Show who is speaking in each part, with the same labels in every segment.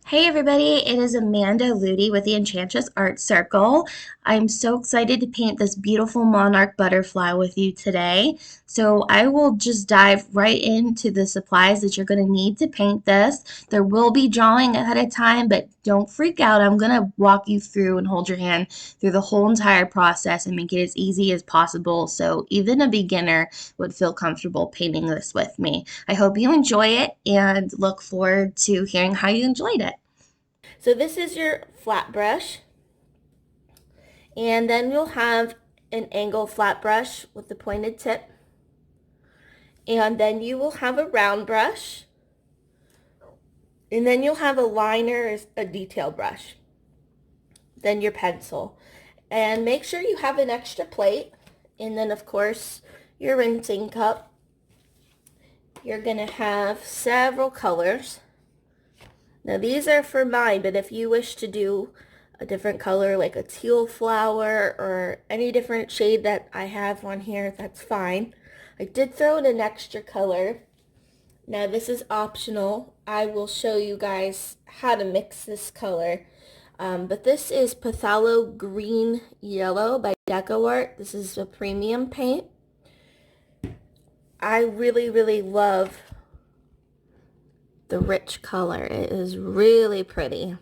Speaker 1: Hey everybody, it is Amanda Ludi with the Enchantress Art Circle. I'm so excited to paint this beautiful monarch butterfly with you today. So I will just dive right into the supplies that you're going to need to paint this. There will be drawing ahead of time, but don't freak out. I'm going to walk you through and hold your hand through the whole entire process and make it as easy as possible so even a beginner would feel comfortable painting this with me. I hope you enjoy it and look forward to hearing how you enjoyed it.
Speaker 2: So this is your flat brush, and then you'll have an angle flat brush with the pointed tip, and then you will have a round brush, and then you'll have a liner, a detail brush, then your pencil. And make sure you have an extra plate, and then of course your rinsing cup. You're going to have several colors. Now these are for mine, but if you wish to do a different color like a teal flower or any different shade that I have on here, that's fine. I did throw in an extra color. Now this is optional. I will show you guys how to mix this color. But this is Phthalo Green Yellow by DecoArt. This is a premium paint. I really love the rich color. It is really pretty.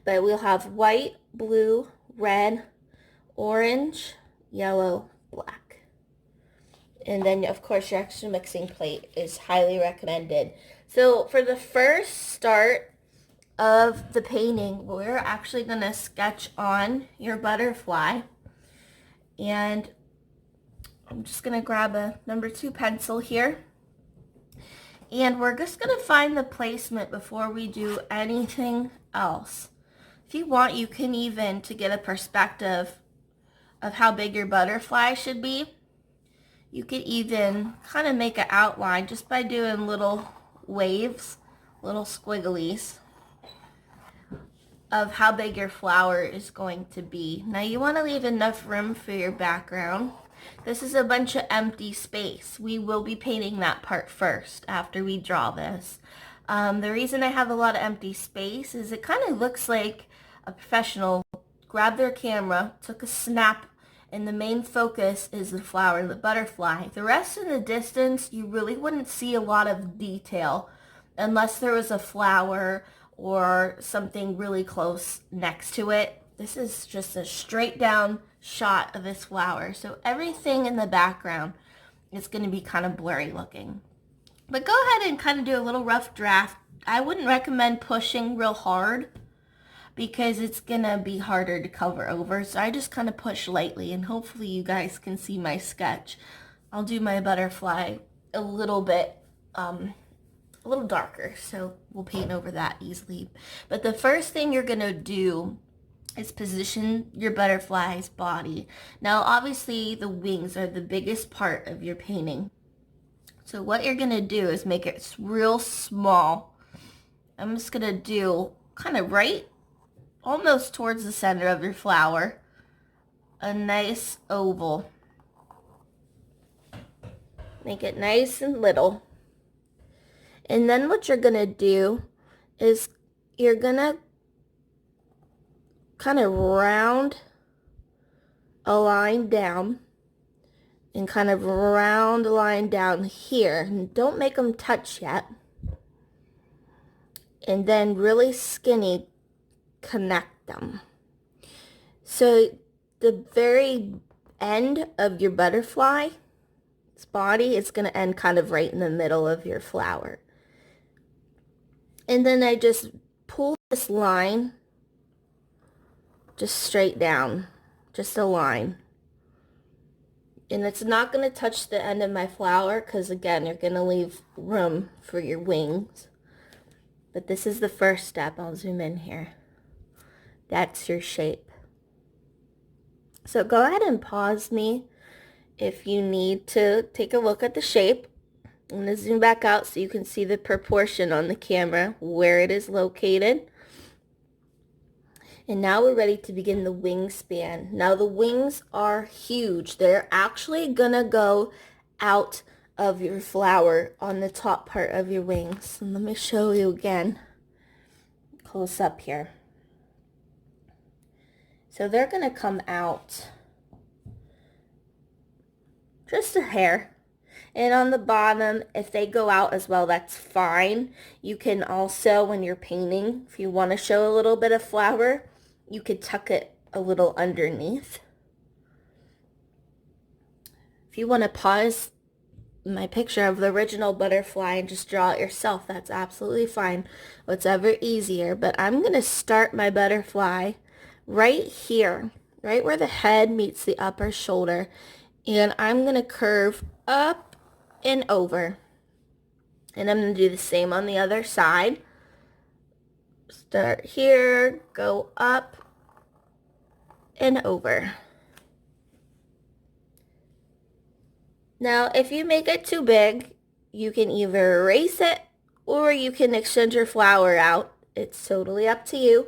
Speaker 2: But we'll have white, blue, red, orange, yellow, black. And then of course your extra mixing plate is highly recommended. So for the first start of the painting, we're actually going to sketch on your butterfly. And I'm just going to grab a number 2 pencil here. And we're just going to find the placement before we do anything else. If you want, you can even, to get a perspective of how big your butterfly should be, you could even kind of make an outline just by doing little waves, little squigglies of how big your flower is going to be. Now you want to leave enough room for your background. This is a bunch of empty space. We will be painting that part first after we draw this. The reason I have a lot of empty space is it kind of looks like a professional grabbed their camera, took a snap, and the main focus is the flower and the butterfly. The rest in the distance, you really wouldn't see a lot of detail unless there was a flower or something really close next to it. This is just a straight down shot of this flower. So everything in the background is going to be kind of blurry looking. But go ahead and kind of do a little rough draft. I wouldn't recommend pushing real hard because it's going to be harder to cover over. So I just kind of push lightly, and hopefully you guys can see my sketch. I'll do my butterfly a little bit a little darker, so we'll paint over that easily. But the first thing you're going to do is position your butterfly's body. Now obviously the wings are the biggest part of your painting. So what you're going to do is make it real small. I'm just going to do kind of right almost towards the center of your flower a nice oval. Make it nice and little. And then what you're going to do is you're going to kind of round a line down and kind of round a line down here. And don't make them touch yet. And then really skinny connect them. So the very end of your butterfly's body is going to end kind of right in the middle of your flower. And then I just pull this line just straight down, just a line. And it's not going to touch the end of my flower because again, you're going to leave room for your wings. But this is the first step. I'll zoom in here. That's your shape. So go ahead and pause me if you need to take a look at the shape. I'm going to zoom back out so you can see the proportion on the camera, where it is located. And now we're ready to begin the wingspan. Now the wings are huge. They're actually going to go out of your flower on the top part of your wings. And let me show you again. close up here. So they're going to come out just a hair. And on the bottom, if they go out as well, that's fine. You can also, when you're painting, if you want to show a little bit of flower, you could tuck it a little underneath. If you want to pause my picture of the original butterfly and just draw it yourself, that's absolutely fine. Whatever easier. But I'm going to start my butterfly right here, right where the head meets the upper shoulder. And I'm going to curve up and over. And I'm going to do the same on the other side. Start here, go up and over. Now, if you make it too big, you can either erase it or you can extend your flower out. It's totally up to you.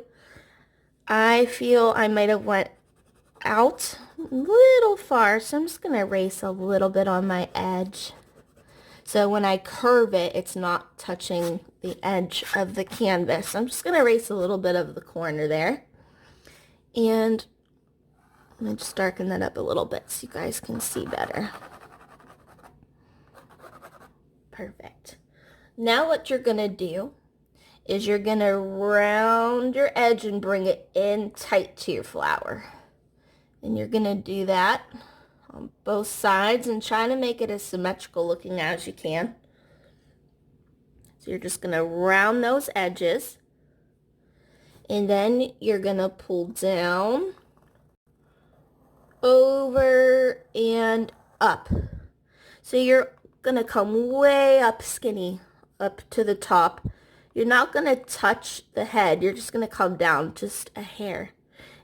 Speaker 2: I feel I might have went out a little far, so I'm just going to erase a little bit on my edge. So when I curve it, it's not touching the edge of the canvas. I'm just going to erase a little bit of the corner there. And I'm going to just darken that up a little bit so you guys can see better. Perfect. Now what you're going to do is you're going to round your edge and bring it in tight to your flower. And you're going to do that on both sides and try to make it as symmetrical looking as you can. So you're just going to round those edges. And then you're going to pull down, over, and up. So you're going to come way up skinny, up to the top. You're not going to touch the head. You're just going to come down just a hair.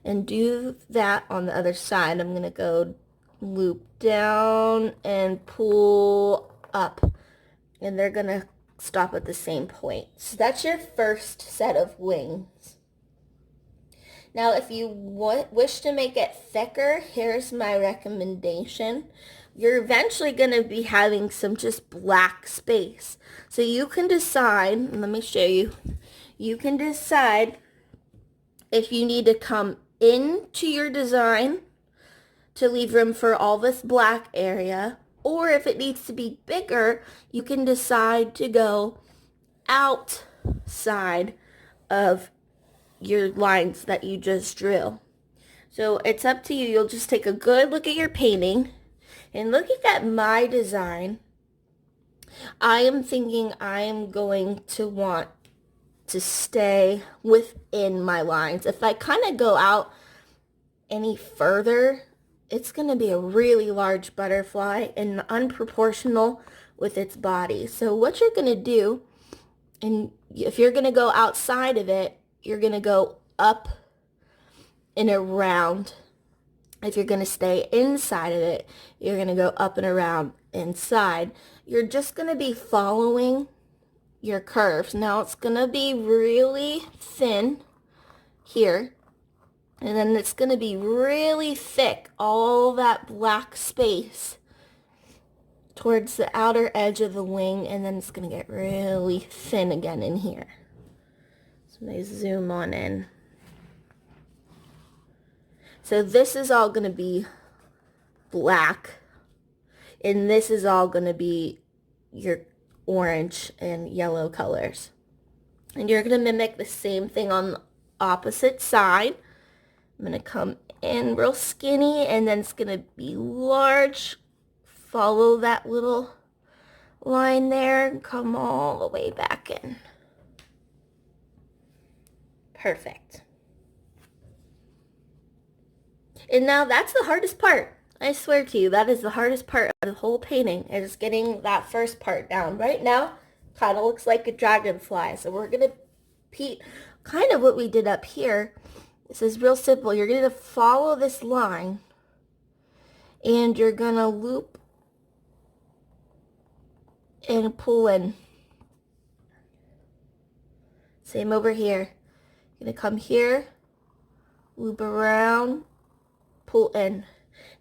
Speaker 2: And do that on the other side. I'm going to go loop down and pull up. And they're going to stop at the same point. So that's your first set of wings. Now, if you wish to make it thicker, here's my recommendation. You're eventually going to be having some just black space. So you can decide, let me show you. You can decide if you need to come into your design to leave room for all this black area, or if it needs to be bigger, you can decide to go outside of your lines that you just drew. So it's up to you. You'll just take a good look at your painting and looking at my design. I am thinking I am going to want to stay within my lines. If I kind of go out any further, it's going to be a really large butterfly and unproportional with its body. So what you're going to do, and if you're going to go outside of it, you're going to go up and around. If you're going to stay inside of it, you're going to go up and around inside. You're just going to be following your curves. Now it's going to be really thin here, and then it's going to be really thick, all that black space towards the outer edge of the wing, and then it's going to get really thin again in here. So let me zoom on in. So this is all going to be black, and this is all going to be your orange and yellow colors. And you're going to mimic the same thing on the opposite side. I'm going to come in real skinny, and then it's going to be large. Follow that little line there and come all the way back in. Perfect. And now that's the hardest part. I swear to you, that is the hardest part of the whole painting, is getting that first part down. Right now, kind of looks like a dragonfly. So we're going to repeat kind of what we did up here. This is real simple. You're going to follow this line, and you're going to loop and pull in. Same over here. You're going to come here, loop around, pull in.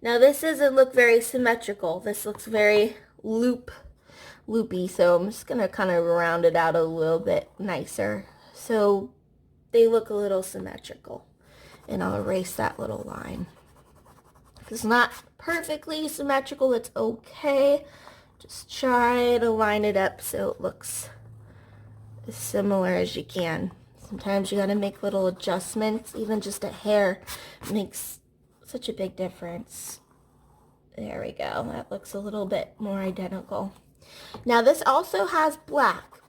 Speaker 2: Now this doesn't look very symmetrical. This looks very loopy, so I'm just going to kind of round it out a little bit nicer. So they look a little symmetrical. And I'll erase that little line. If it's not perfectly symmetrical, it's okay. Just try to line it up so it looks as similar as you can. Sometimes you gotta make little adjustments. Even just a hair makes such a big difference. There we go. That looks a little bit more identical. Now this also has black.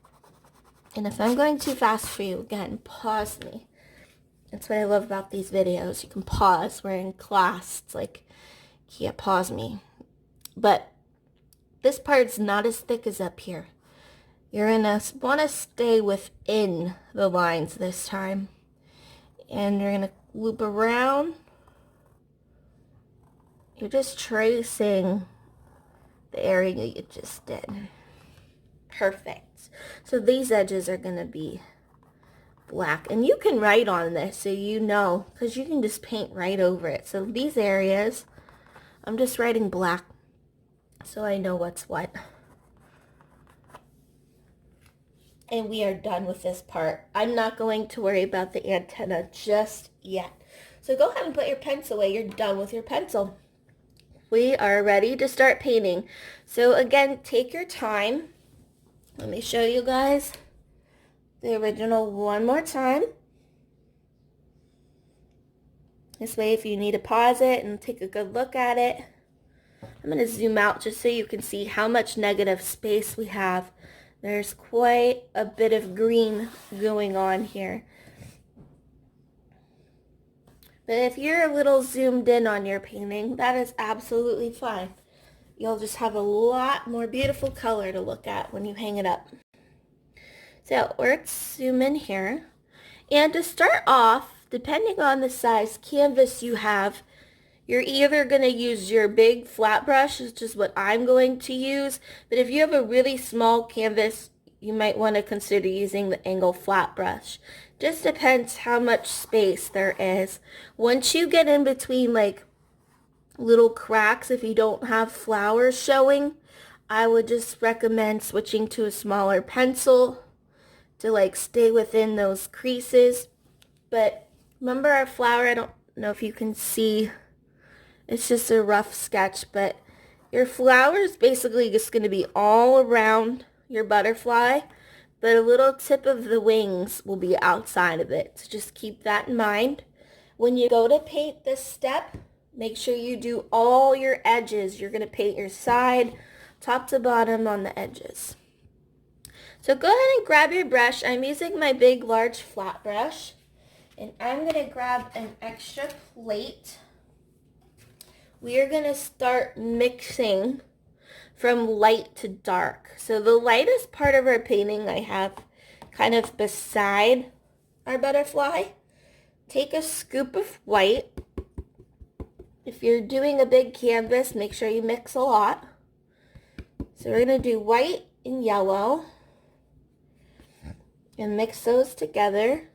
Speaker 2: And if I'm going too fast for you, again, pause me. That's what I love about these videos. You can pause. We're in class. It's like, you can't pause me. But this part's not as thick as up here. You're going to want to stay within the lines this time. And you're going to loop around. You're just tracing the area you just did. Perfect. So these edges are going to be black. And you can write on this so you know, because you can just paint right over it. So these areas, I'm just writing black so I know what's what. And we are done with this part. I'm not going to worry about the antenna just yet. So go ahead and put your pencil away. You're done with your pencil. We are ready to start painting. So again, take your time. Let me show you guys the original one more time. This way, if you need to pause it and take a good look at it. I'm going to zoom out just so you can see how much negative space we have. There's quite a bit of green going on here. But if you're a little zoomed in on your painting, that is absolutely fine. You'll just have a lot more beautiful color to look at when you hang it up. So let's zoom in here. And to start off, depending on the size canvas you have, you're either going to use your big flat brush, which is what I'm going to use. But if you have a really small canvas, you might want to consider using the angle flat brush. Just depends how much space there is. Once you get in between like little cracks, if you don't have flowers showing, I would just recommend switching to a smaller pencil to like stay within those creases. But remember our flower, I don't know if you can see, it's just a rough sketch, but your flower is basically just going to be all around your butterfly, but a little tip of the wings will be outside of it. So just keep that in mind. When you go to paint this step, make sure you do all your edges. You're going to paint your side, top to bottom on the edges. So go ahead and grab your brush. I'm using my big, large flat brush. And I'm going to grab an extra plate. We are going to start mixing from light to dark. So the lightest part of our painting I have kind of beside our butterfly. Take a scoop of white. If you're doing a big canvas, make sure you mix a lot. So we're going to do white and yellow and mix those together.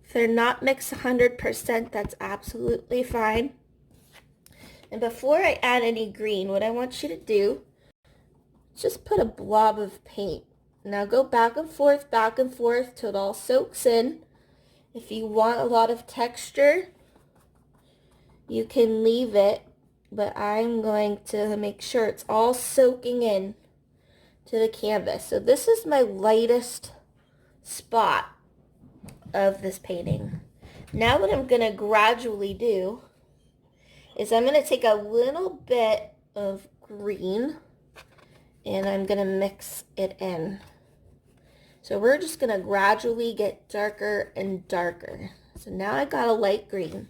Speaker 2: If they're not mixed 100%, that's absolutely fine. And before I add any green, what I want you to do is just put a blob of paint. Now go back and forth till it all soaks in. If you want a lot of texture, you can leave it, but I'm going to make sure it's all soaking in to the canvas. So this is my lightest spot of this painting. Now what I'm going to gradually do is I'm going to take a little bit of green and I'm going to mix it in. So we're just going to gradually get darker and darker. So now I got a light green.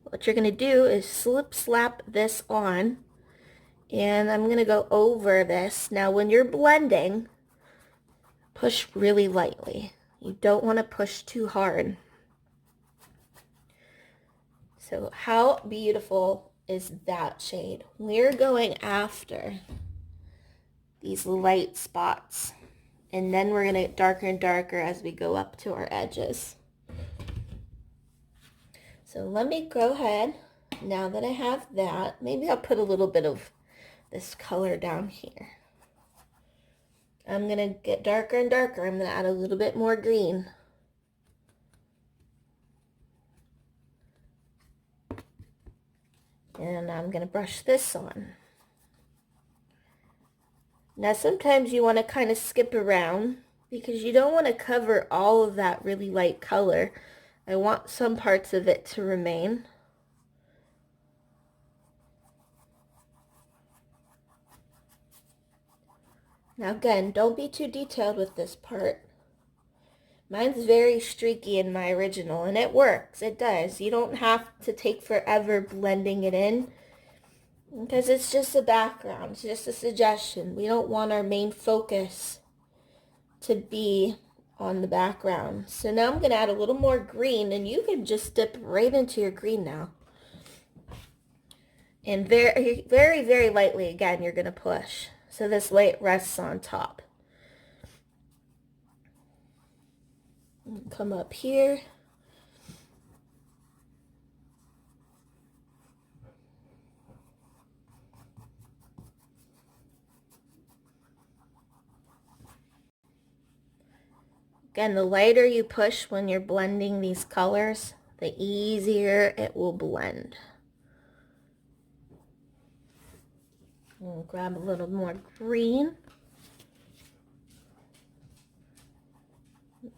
Speaker 2: What you're going to do is slap this on, and I'm going to go over this. Now when you're blending, push really lightly. You don't want to push too hard. So how beautiful is that shade? We're going after these light spots, and then we're going to get darker and darker as we go up to our edges. So let me go ahead, now that I have that, maybe I'll put a little bit of this color down here. I'm going to get darker and darker. I'm going to add a little bit more green. And I'm going to brush this on. Now sometimes you want to kind of skip around because you don't want to cover all of that really light color. I want some parts of it to remain. Now again, don't be too detailed with this part. Mine's very streaky in my original, and it works. It does. You don't have to take forever blending it in because it's just a background. It's just a suggestion. We don't want our main focus to be on the background. So now I'm going to add a little more green, and you can just dip right into your green now. And very, very, very lightly, again, you're going to push. So this light rests on top. Come up here. Again, the lighter you push when you're blending these colors, the easier it will blend. We'll grab a little more green.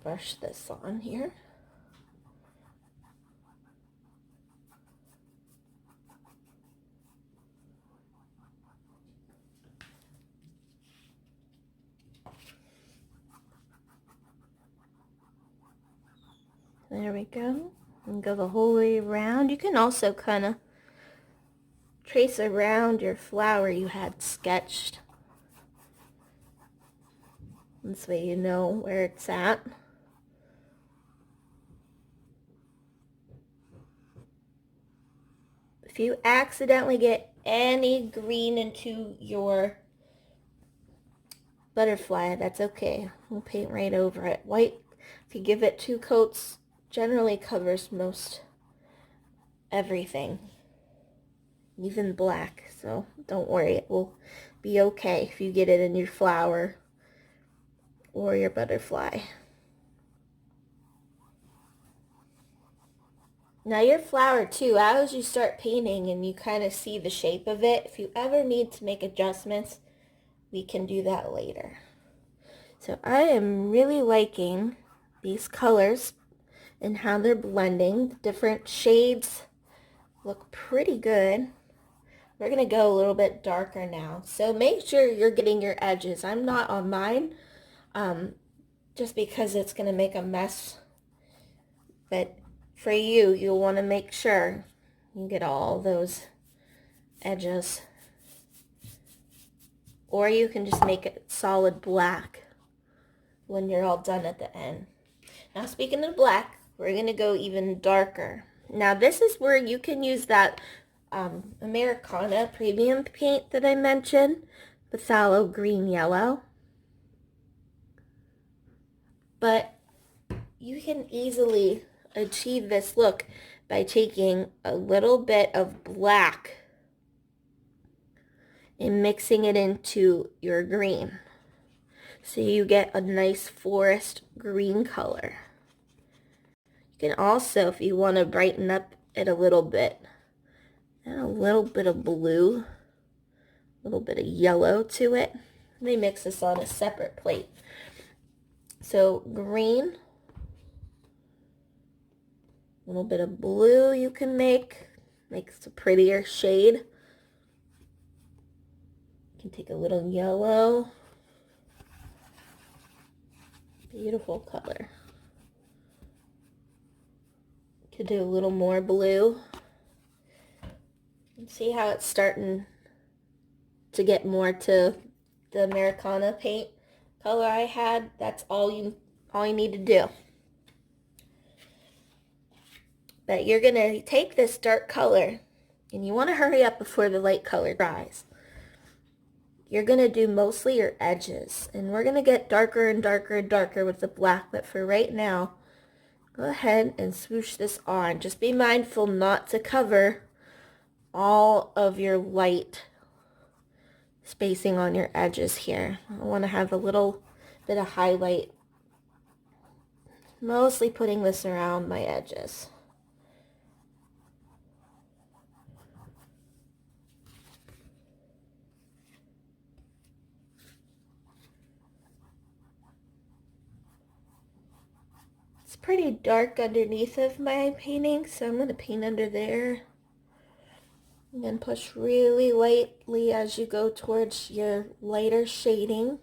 Speaker 2: Brush this on here. There we go. And go the whole way around. You can also kind of trace around your flower you had sketched. This way you know where it's at. If you accidentally get any green into your butterfly, that's okay. We'll paint right over it. White, if you give it 2 coats, generally covers most everything, even black. So don't worry, it will be okay if you get it in your flower or your butterfly. Now your flower too, as you start painting and you kind of see the shape of it, if you ever need to make adjustments, we can do that later. So I am really liking these colors and how they're blending. The different shades look pretty good. We're going to go a little bit darker now. So make sure you're getting your edges. I'm not on mine just because it's going to make a mess. But for you, you'll want to make sure you get all those edges. Or you can just make it solid black when you're all done at the end. Now speaking of black, we're going to go even darker. Now this is where you can use that Americana premium paint that I mentioned, the phthalo green yellow. But you can easily achieve this look by taking a little bit of black and mixing it into your green. So you get a nice forest green color. You can also, if you want to brighten up it a little bit, add a little bit of blue, a little bit of yellow to it. Let me mix this on a separate plate. So green, a little bit of blue you can makes a prettier shade. You can take a little yellow. Beautiful color. Could do a little more blue. And see how it's starting to get more to the Americana paint color I had. That's all you need to do. But you're going to take this dark color, and you want to hurry up before the light color dries. You're going to do mostly your edges, and we're going to get darker and darker and darker with the black, but for right now, go ahead and swoosh this on. Just be mindful not to cover all of your light spacing on your edges here. I want to have a little bit of highlight, mostly putting this around my edges. pretty dark underneath of my painting, so I'm going to paint under there. And then push really lightly as you go towards your lighter shading.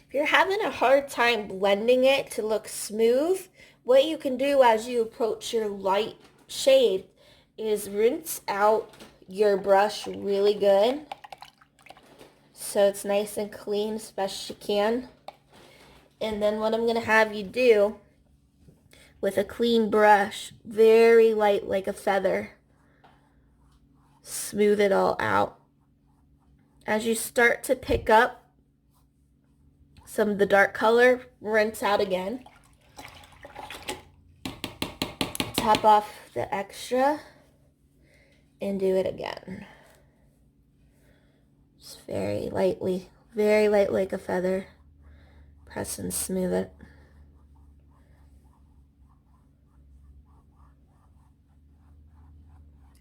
Speaker 2: If you're having a hard time blending it to look smooth, what you can do as you approach your light shade is rinse out your brush really good so it's nice and clean as best as you can. And then what I'm going to have you do with a clean brush, very light like a feather, smooth it all out. As you start to pick up some of the dark color, rinse out again. Tap off the extra and do it again. Just very lightly, very light like a feather. Press and smooth it.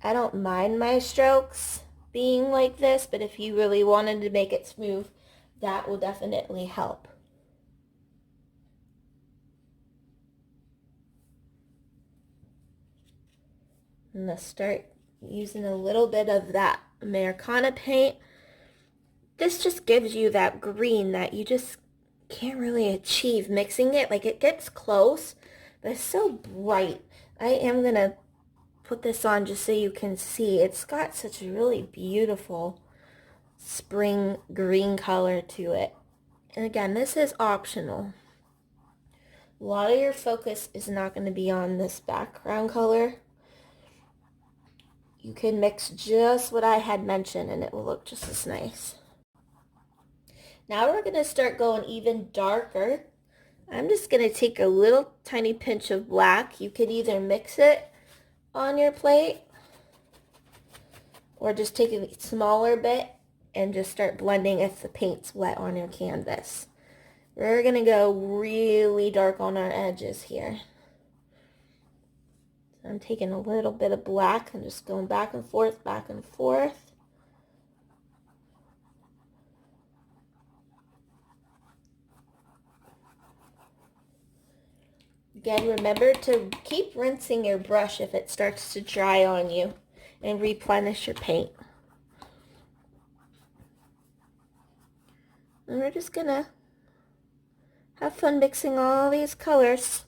Speaker 2: I don't mind my strokes being like this, but if you really wanted to make it smooth, that will definitely help. I'm going to start using a little bit of that Americana paint. This just gives you that green that you just can't really achieve mixing it. Like, it gets close, but it's so bright. I am going to put this on just so you can see. It's got such a really beautiful spring green color to it. And again, this is optional. A lot of your focus is not going to be on this background color. You can mix just what I had mentioned and it will look just as nice. Now we're going to start going even darker. I'm just going to take a little tiny pinch of black. You can either mix it on your plate or just take a smaller bit and just start blending if the paint's wet on your canvas. We're going to go really dark on our edges here. So I'm taking a little bit of black and just going back and forth, back and forth. Again, remember to keep rinsing your brush if it starts to dry on you and replenish your paint. And we're just gonna have fun mixing all these colors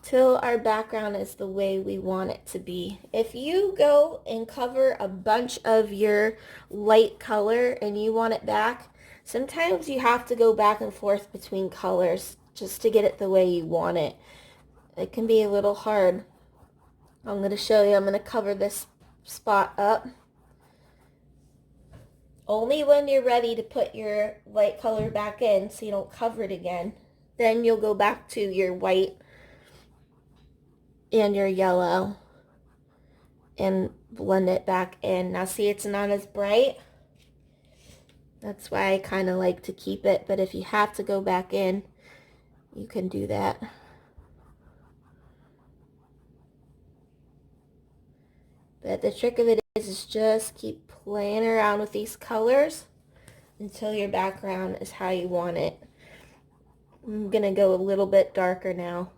Speaker 2: till our background is the way we want it to be. If you go and cover a bunch of your light color and you want it back, sometimes you have to go back and forth between colors just to get it the way you want it. It can be a little hard. I'm going to show you. I'm going to cover this spot up. Only when you're ready to put your light color back in so you don't cover it again. Then you'll go back to your white and your yellow and blend it back in. Now see, it's not as bright. That's why I kind of like to keep it. But if you have to go back in, you can do that. But the trick of it is just keep playing around with these colors until your background is how you want it. I'm going to go a little bit darker now,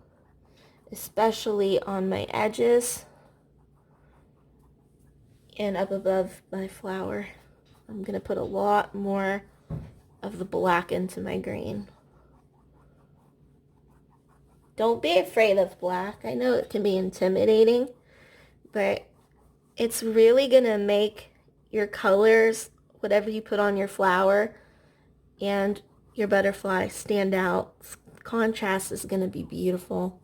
Speaker 2: especially on my edges and up above my flower. I'm going to put a lot more of the black into my green. Don't be afraid of black. I know it can be intimidating, but it's really going to make your colors, whatever you put on your flower and your butterfly, stand out. Contrast is going to be beautiful.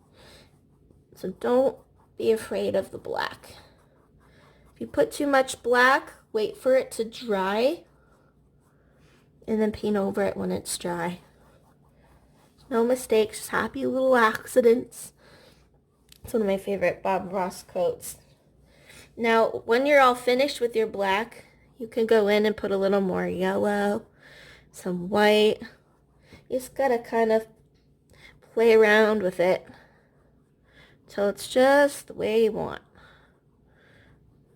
Speaker 2: So don't be afraid of the black. If you put too much black, wait for it to dry and then paint over it when it's dry. No mistakes, just happy little accidents. It's one of my favorite Bob Ross quotes. Now, when you're all finished with your black, you can go in and put a little more yellow, some white. You just gotta kind of play around with it till it's just the way you want.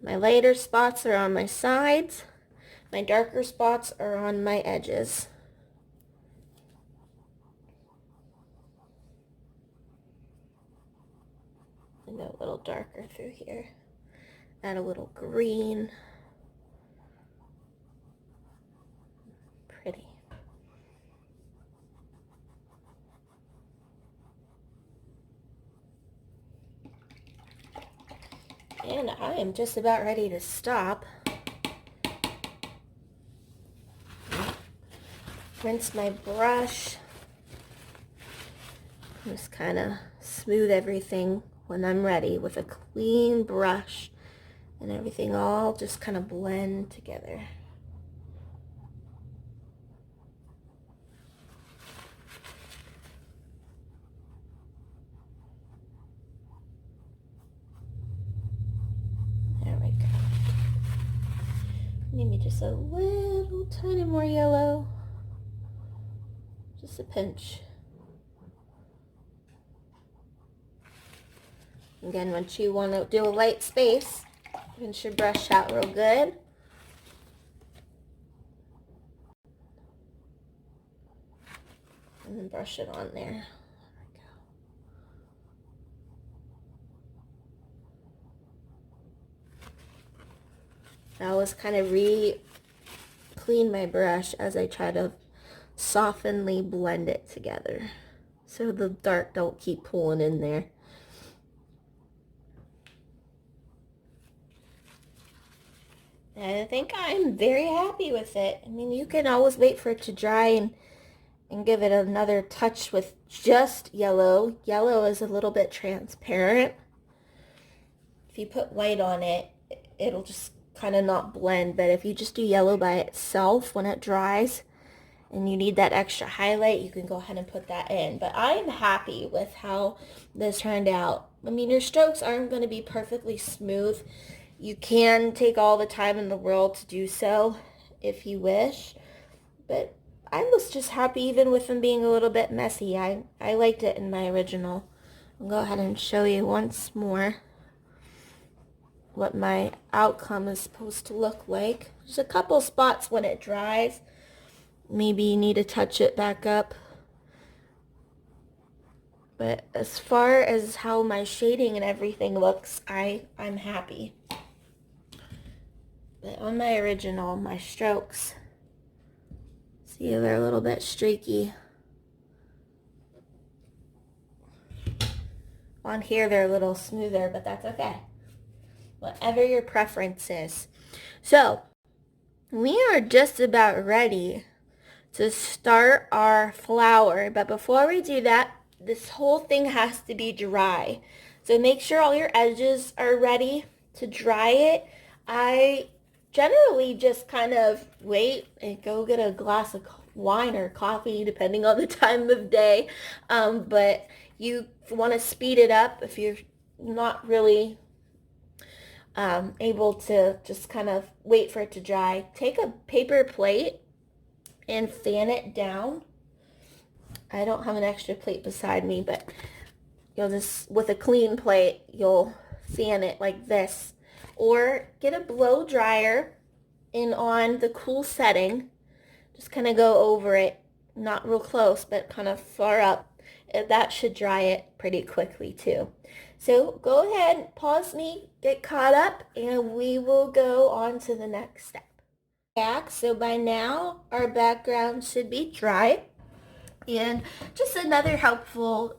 Speaker 2: My lighter spots are on my sides. My darker spots are on my edges. And go a little darker through here. Add a little green. Pretty. And I am just about ready to stop. Rinse my brush. Just kind of smooth everything when I'm ready with a clean brush, and everything all just kind of blend together. There we go. Maybe just a little tiny more yellow. Just a pinch. Again, once you want to do a light space, rinse your brush out real good. And then brush it on there. I always kind of clean my brush as I try to softenly blend it together, so the dark don't keep pulling in there. And I think I'm very happy with it. I mean, you can always wait for it to dry and give it another touch with just yellow. Yellow is a little bit transparent. If you put white on it, it'll just kind of not blend. But if you just do yellow by itself when it dries and you need that extra highlight, you can go ahead and put that in. But I'm happy with how this turned out. I mean, your strokes aren't going to be perfectly smooth. You can take all the time in the world to do so if you wish. But I was just happy even with them being a little bit messy. I liked it in my original. I'll go ahead and show you once more what my outcome is supposed to look like. There's a couple spots when it dries. Maybe you need to touch it back up. But as far as how my shading and everything looks, I'm happy. But on my original, my strokes, see, they're a little bit streaky. On here, they're a little smoother, but that's okay. Whatever your preference is. So, we are just about ready to start our flower. But before we do that, this whole thing has to be dry. So make sure all your edges are ready to dry it. I generally just kind of wait and go get a glass of wine or coffee, depending on the time of day. But you want to speed it up if you're not really able to just kind of wait for it to dry. Take a paper plate and fan it down. I don't have an extra plate beside me, but you'll just, with a clean plate, you'll fan it like this. Or get a blow dryer and on the cool setting, just kind of go over it, not real close, but kind of far up. That should dry it pretty quickly too. So go ahead, pause me, get caught up, and we will go on to the next step. So by now our background should be dry. And just another helpful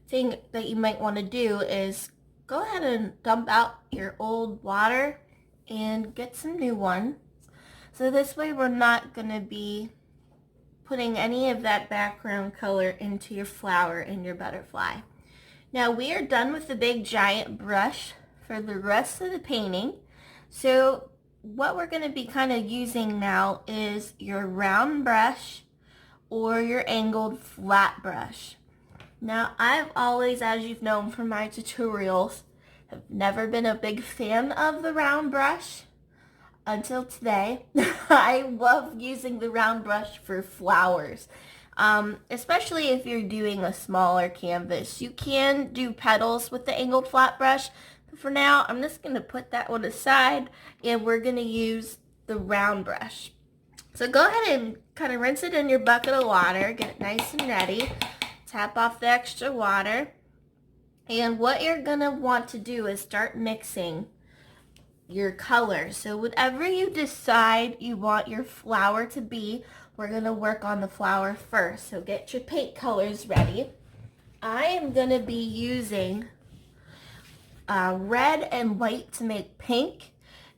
Speaker 2: thing that you might want to do is go ahead and dump out your old water and get some new one. So this way we're not going to be putting any of that background color into your flower and your butterfly. Now we are done with the big giant brush for the rest of the painting. So what we're going to be kind of using now is your round brush or your angled flat brush. Now I've always, as you've known from my tutorials, have never been a big fan of the round brush until today. I love using the round brush for flowers, especially if you're doing a smaller canvas. You can do petals with the angled flat brush. For now, I'm just going to put that one aside, and we're going to use the round brush. So go ahead and kind of rinse it in your bucket of water, get it nice and ready. Tap off the extra water. And what you're gonna want to do is start mixing your colors. So whatever you decide you want your flower to be, we're gonna work on the flower first. So get your paint colors ready. I am gonna be using red and white to make pink.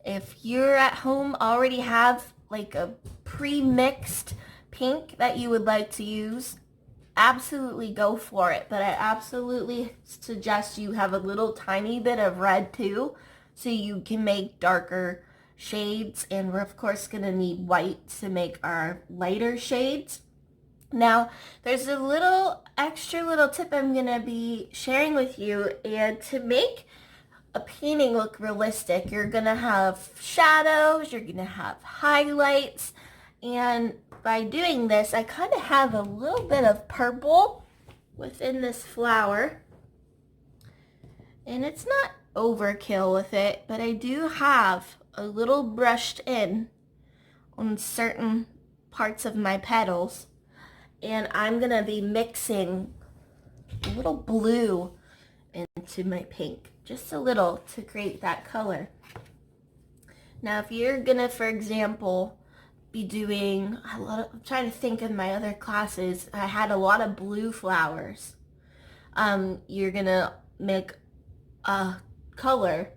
Speaker 2: If you're at home already have like a pre-mixed pink that you would like to use, absolutely go for it. But I absolutely suggest you have a little tiny bit of red too, so you can make darker shades. And we're of course gonna need white to make our lighter shades. Now, there's a extra little tip I'm gonna be sharing with you, and to make a painting look realistic, you're gonna have shadows, you're gonna have highlights, and by doing this, I kind of have a little bit of purple within this flower, and it's not overkill with it, but I do have a little brushed in on certain parts of my petals, and I'm gonna be mixing a little blue into my pink, just a little to create that color. Now if you're gonna, for example, be doing I'm trying to think of my other classes, I had a lot of blue flowers. You're gonna make a color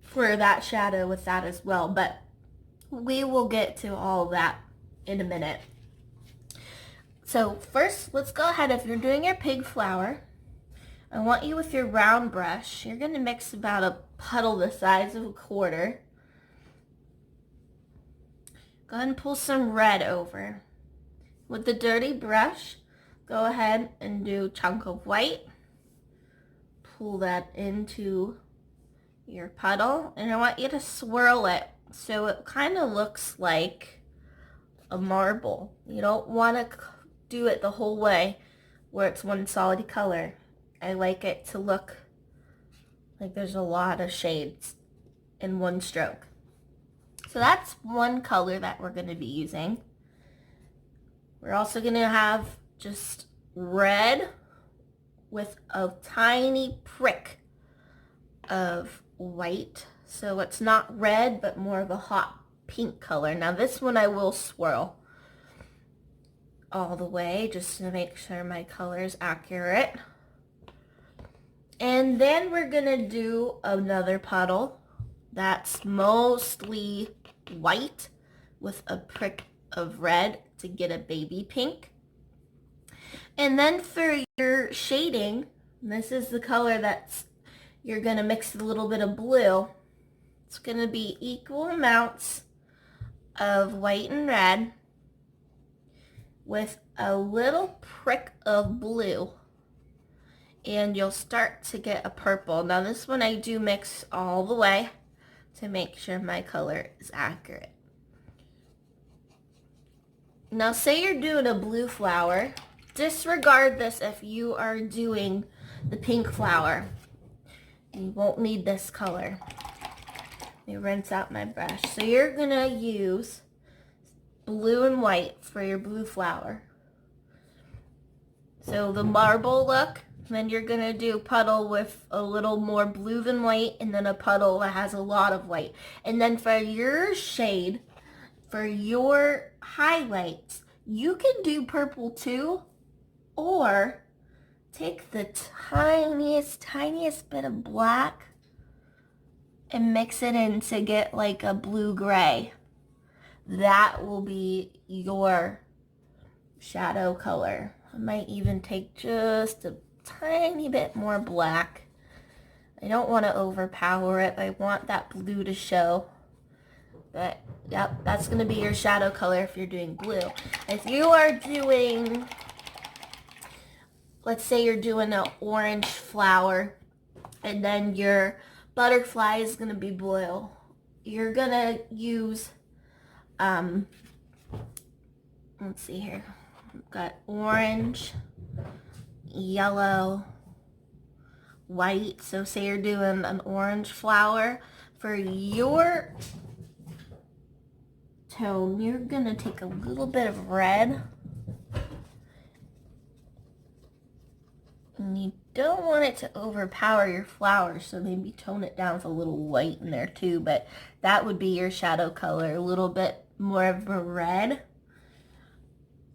Speaker 2: for that shadow with that as well, but we will get to all of that in a minute. So first, let's go ahead. If you're doing your pig flower, I want you with your round brush, you're going to mix about a puddle the size of a quarter. Go ahead and pull some red over. With the dirty brush, go ahead and do a chunk of white. Pull that into your puddle, and I want you to swirl it so it kind of looks like a marble. You don't want to do it the whole way where it's one solid color. I like it to look like there's a lot of shades in one stroke. So that's one color that we're going to be using. We're also going to have just red with a tiny prick of white. So it's not red, but more of a hot pink color. Now this one I will swirl all the way just to make sure my color is accurate. And then we're gonna do another puddle that's mostly white with a prick of red to get a baby pink. And then for your shading, this is the color that's you're gonna mix a little bit of blue. It's gonna be equal amounts of white and red with a little prick of blue, and you'll start to get a purple. Now this one I do mix all the way to make sure my color is accurate. Now say you're doing a blue flower, disregard this if you are doing the pink flower. You won't need this color. Let me rinse out my brush. So you're gonna use blue and white for your blue flower. So the marble look, then you're gonna do a puddle with a little more blue than white, and then a puddle that has a lot of white. And then for your shade, for your highlights, you can do purple too, or take the tiniest bit of black and mix it in to get like a blue-gray. That will be your shadow color. I might even take just a tiny bit more black. I don't want to overpower it. I want that blue to show. But yep, that's going to be your shadow color if you're doing blue. If you are doing, let's say you're doing an orange flower, and then your butterfly is going to be blue. You're going to use, let's see here. I've got orange, yellow, white. So say you're doing an orange flower. For your tone, you're going to take a little bit of red. And you don't want it to overpower your flowers, so maybe tone it down with a little white in there too, but that would be your shadow color, a little bit more of a red.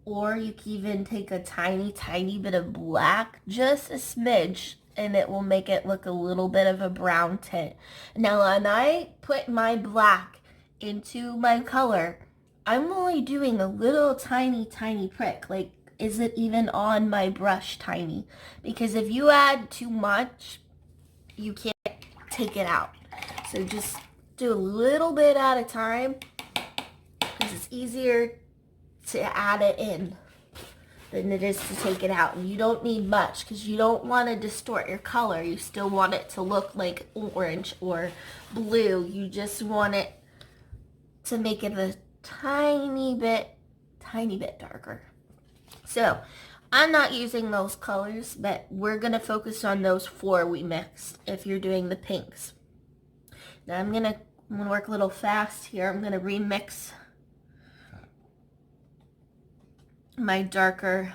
Speaker 2: Or you can even take a tiny bit of black, just a smidge, and it will make it look a little bit of a brown tint. Now, when I put my black into my color, I'm only doing a little tiny prick. Like, is it even on my brush tiny? Because if you add too much, you can't take it out. So just do a little bit at a time, because it's easier to add it in than it is to take it out. And you don't need much, because you don't want to distort your color. You still want it to look like orange or blue. You just want it to make it a tiny bit darker. So I'm not using those colors, but we're going to focus on those 4 we mixed if you're doing the pinks. Now I'm going to work a little fast here. I'm going to remix my darker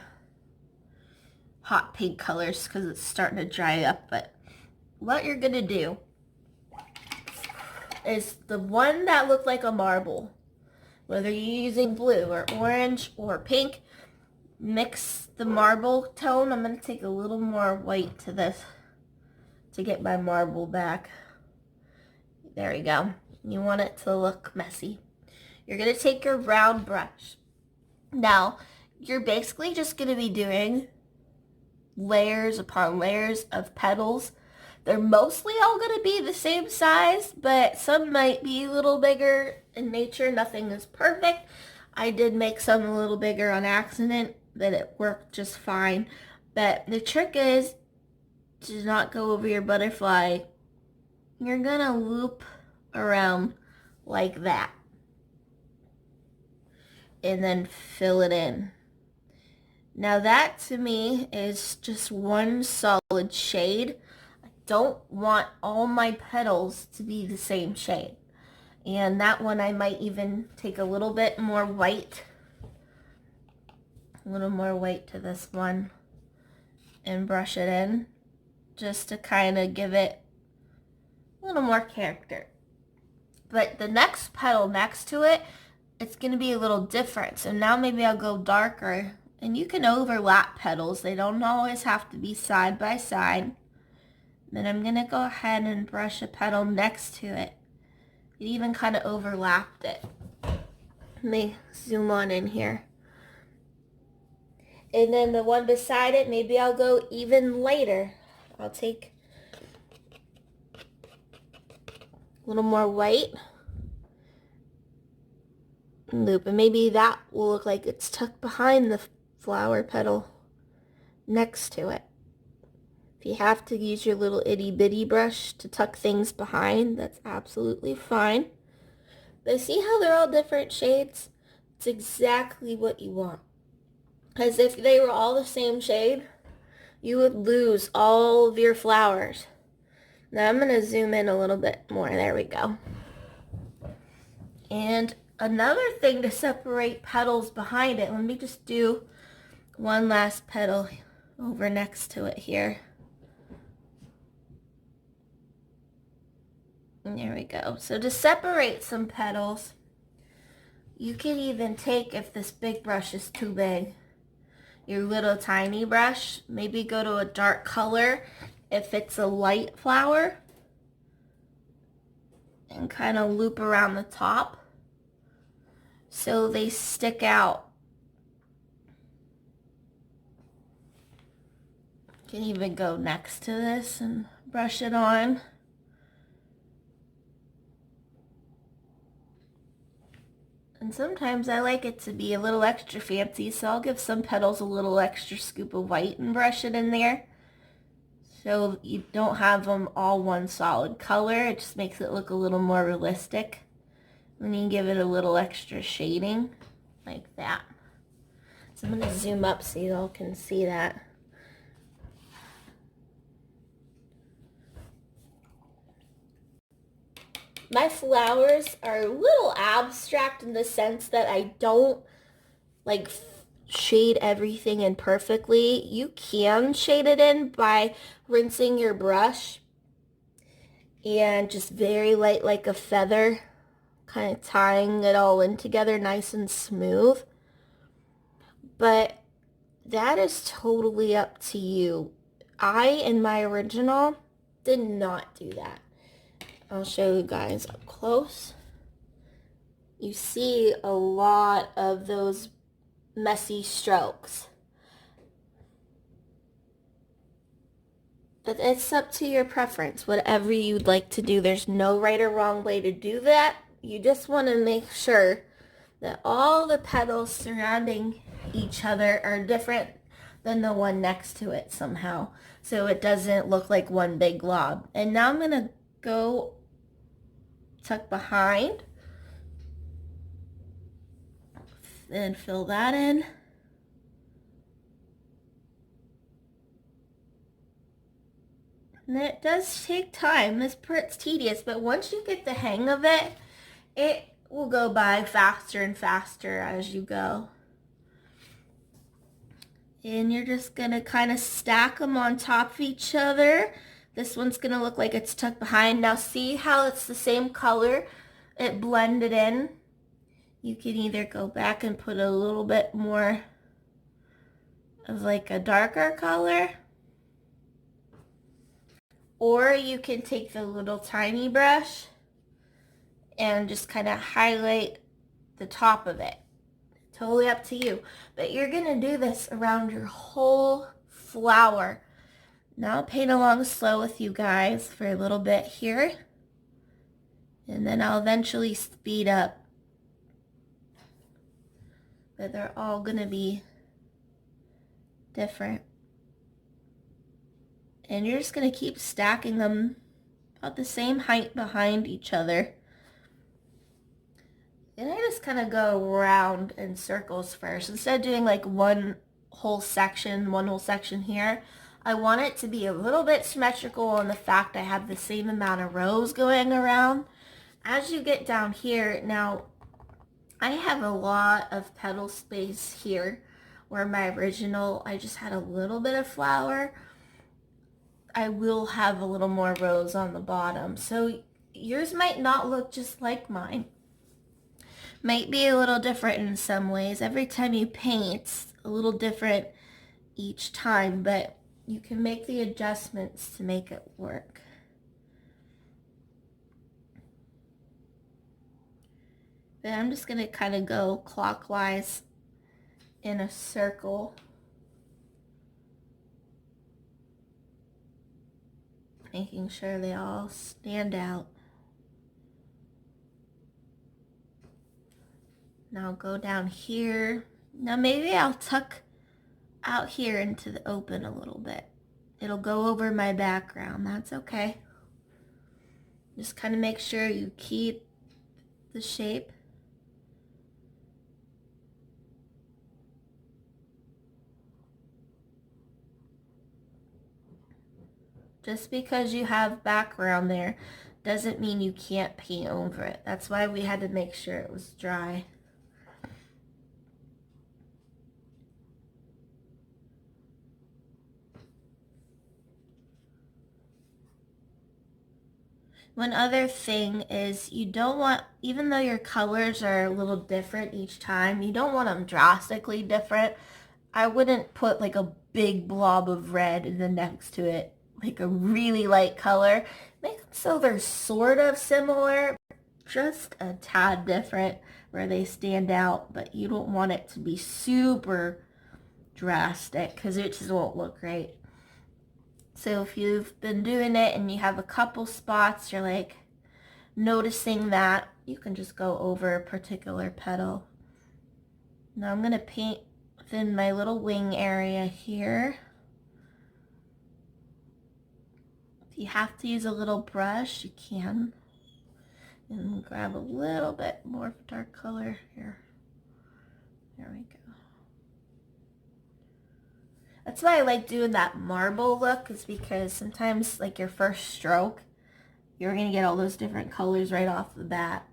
Speaker 2: hot pink colors because it's starting to dry up. But what you're going to do is the one that looked like a marble, whether you're using blue or orange or pink, mix the marble tone. I'm going to take a little more white to this to get my marble back. There we go. You want it to look messy. You're going to take your round brush. Now, you're basically just going to be doing layers upon layers of petals. They're mostly all going to be the same size, but some might be a little bigger in nature. Nothing is perfect. I did make some a little bigger on accident, but it worked just fine. But the trick is to not go over your butterfly. You're going to loop around like that and then fill it in. Now that to me is just one solid shade. I don't want all my petals to be the same shade. And that one I might even take a little bit more white. A little more white to this one and brush it in just to kind of give it a little more character. But the next petal next to it, it's going to be a little different. So now maybe I'll go darker. And you can overlap petals. They don't always have to be side by side. Then I'm going to go ahead and brush a petal next to it. It even kind of overlapped it. Let me zoom on in here. And then the one beside it, maybe I'll go even lighter. I'll take a little more white. Loop. And maybe that will look like it's tucked behind the flower petal next to it. If you have to use your little itty bitty brush to tuck things behind, that's absolutely fine. But see how they're all different shades? It's exactly what you want. Because if they were all the same shade, you would lose all of your flowers. Now I'm going to zoom in a little bit more. There we go. And another thing to separate petals behind it, let me just do one last petal over next to it here. And there we go. So to separate some petals, you can even take, if this big brush is too big, your little tiny brush, maybe go to a dark color if it's a light flower, and kind of loop around the top so they stick out. You can even go next to this and brush it on. And sometimes I like it to be a little extra fancy, so I'll give some petals a little extra scoop of white and brush it in there. So you don't have them all one solid color. It just makes it look a little more realistic. And you give it a little extra shading, like that. So I'm going to zoom up so you all can see that. My flowers are a little abstract in the sense that I don't like shade everything in perfectly. You can shade it in by rinsing your brush and just very light like a feather, kind of tying it all in together nice and smooth. But that is totally up to you. I, in my original, did not do that. I'll show you guys up close. You see a lot of those messy strokes. But it's up to your preference, whatever you'd like to do. There's no right or wrong way to do that. You just want to make sure that all the petals surrounding each other are different than the one next to it somehow, so it doesn't look like one big glob. And now I'm going to go tuck behind and fill that in. And it does take time. This part's tedious, but once you get the hang of it, it will go by faster and faster as you go. And you're just going to kind of stack them on top of each other. This one's going to look like it's tucked behind. Now see how it's the same color? It blended in. You can either go back and put a little bit more of like a darker color, or you can take the little tiny brush and just kind of highlight the top of it. Totally up to you. But you're going to do this around your whole flower. Now I'll paint along slow with you guys for a little bit here. And then I'll eventually speed up. But they're all going to be different. And you're just going to keep stacking them about the same height behind each other. And I just kind of go around in circles first. Instead of doing like one whole section here, I want it to be a little bit symmetrical in the fact I have the same amount of rows going around. As you get down here, now I have a lot of petal space here where my original, I just had a little bit of flower. I will have a little more rows on the bottom. So yours might not look just like mine. Might be a little different in some ways. Every time you paint, it's a little different each time, but you can make the adjustments to make it work. But I'm just going to kind of go clockwise in a circle. Making sure they all stand out. Now I'll go down here. Now maybe I'll tuck out here into the open a little bit. It'll go over my background. That's okay. Just kind of make sure you keep the shape. Just because you have background there doesn't mean you can't paint over it. That's why we had to make sure it was dry. One other thing is you don't want, even though your colors are a little different each time, you don't want them drastically different. I wouldn't put like a big blob of red and then next to it like a really light color. Make them so they're sort of similar, just a tad different where they stand out, but you don't want it to be super drastic because it just won't look great. So if you've been doing it and you have a couple spots you're like noticing that, you can just go over a particular petal. Now I'm going to paint within my little wing area here. If you have to use a little brush, you can. And grab a little bit more dark color here. There we go. That's why I like doing that marble look, is because sometimes like your first stroke, you're going to get all those different colors right off the bat.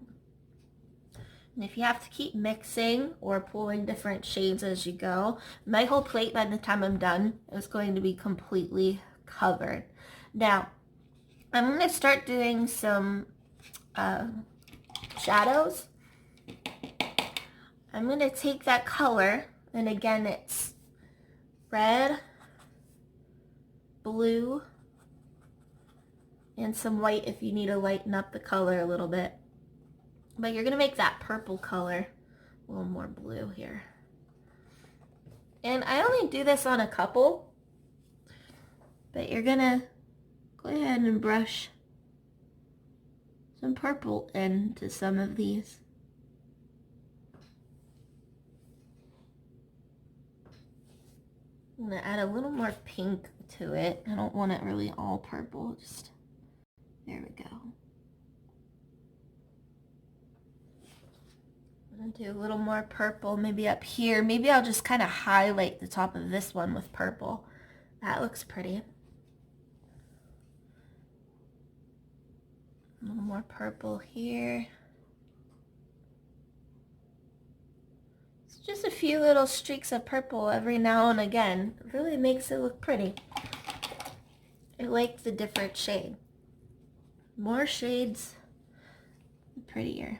Speaker 2: And if you have to keep mixing or pulling different shades as you go, my whole plate by the time I'm done is going to be completely covered. Now, I'm going to start doing some shadows. I'm going to take that color, and again it's red, blue, and some white if you need to lighten up the color a little bit. But you're going to make that purple color a little more blue here. And I only do this on a couple, but you're going to go ahead and brush some purple into some of these. I'm going to add a little more pink to it. I don't want it really all purple. Just, there we go. I'm going to do a little more purple maybe up here. Maybe I'll just kind of highlight the top of this one with purple. That looks pretty. A little more purple here. It's just a few little streaks of purple every now and again. It really makes it look pretty. I like the different shade. More shades, the prettier.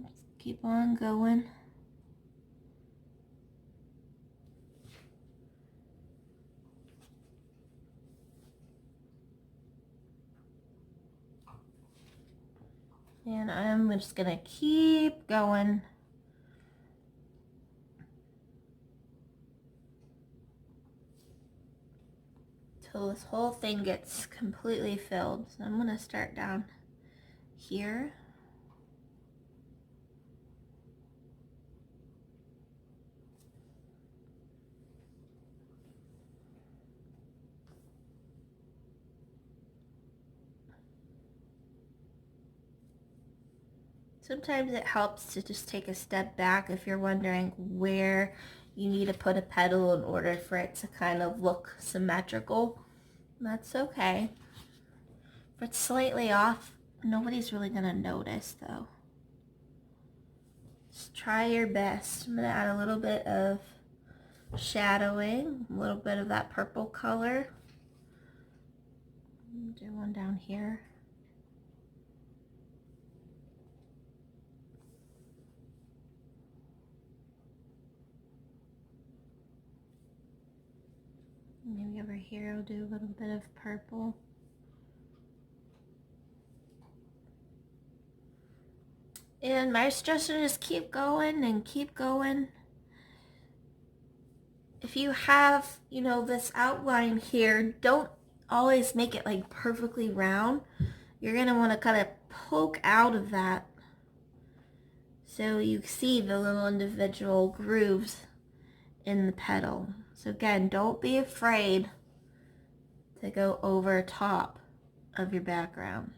Speaker 2: Let's keep on going. And I'm just gonna keep going. Till this whole thing gets completely filled. So I'm gonna start down here. Sometimes it helps to just take a step back if you're wondering where you need to put a petal in order for it to kind of look symmetrical. That's okay. If it's slightly off, nobody's really gonna notice though. Just try your best. I'm gonna add a little bit of shadowing, a little bit of that purple color. Do one down here. Maybe over here I'll do a little bit of purple. And my suggestion is keep going and keep going. If you have, this outline here, don't always make it like perfectly round. You're gonna want to kind of poke out of that so you see the little individual grooves in the petal. So again, don't be afraid to go over top of your background.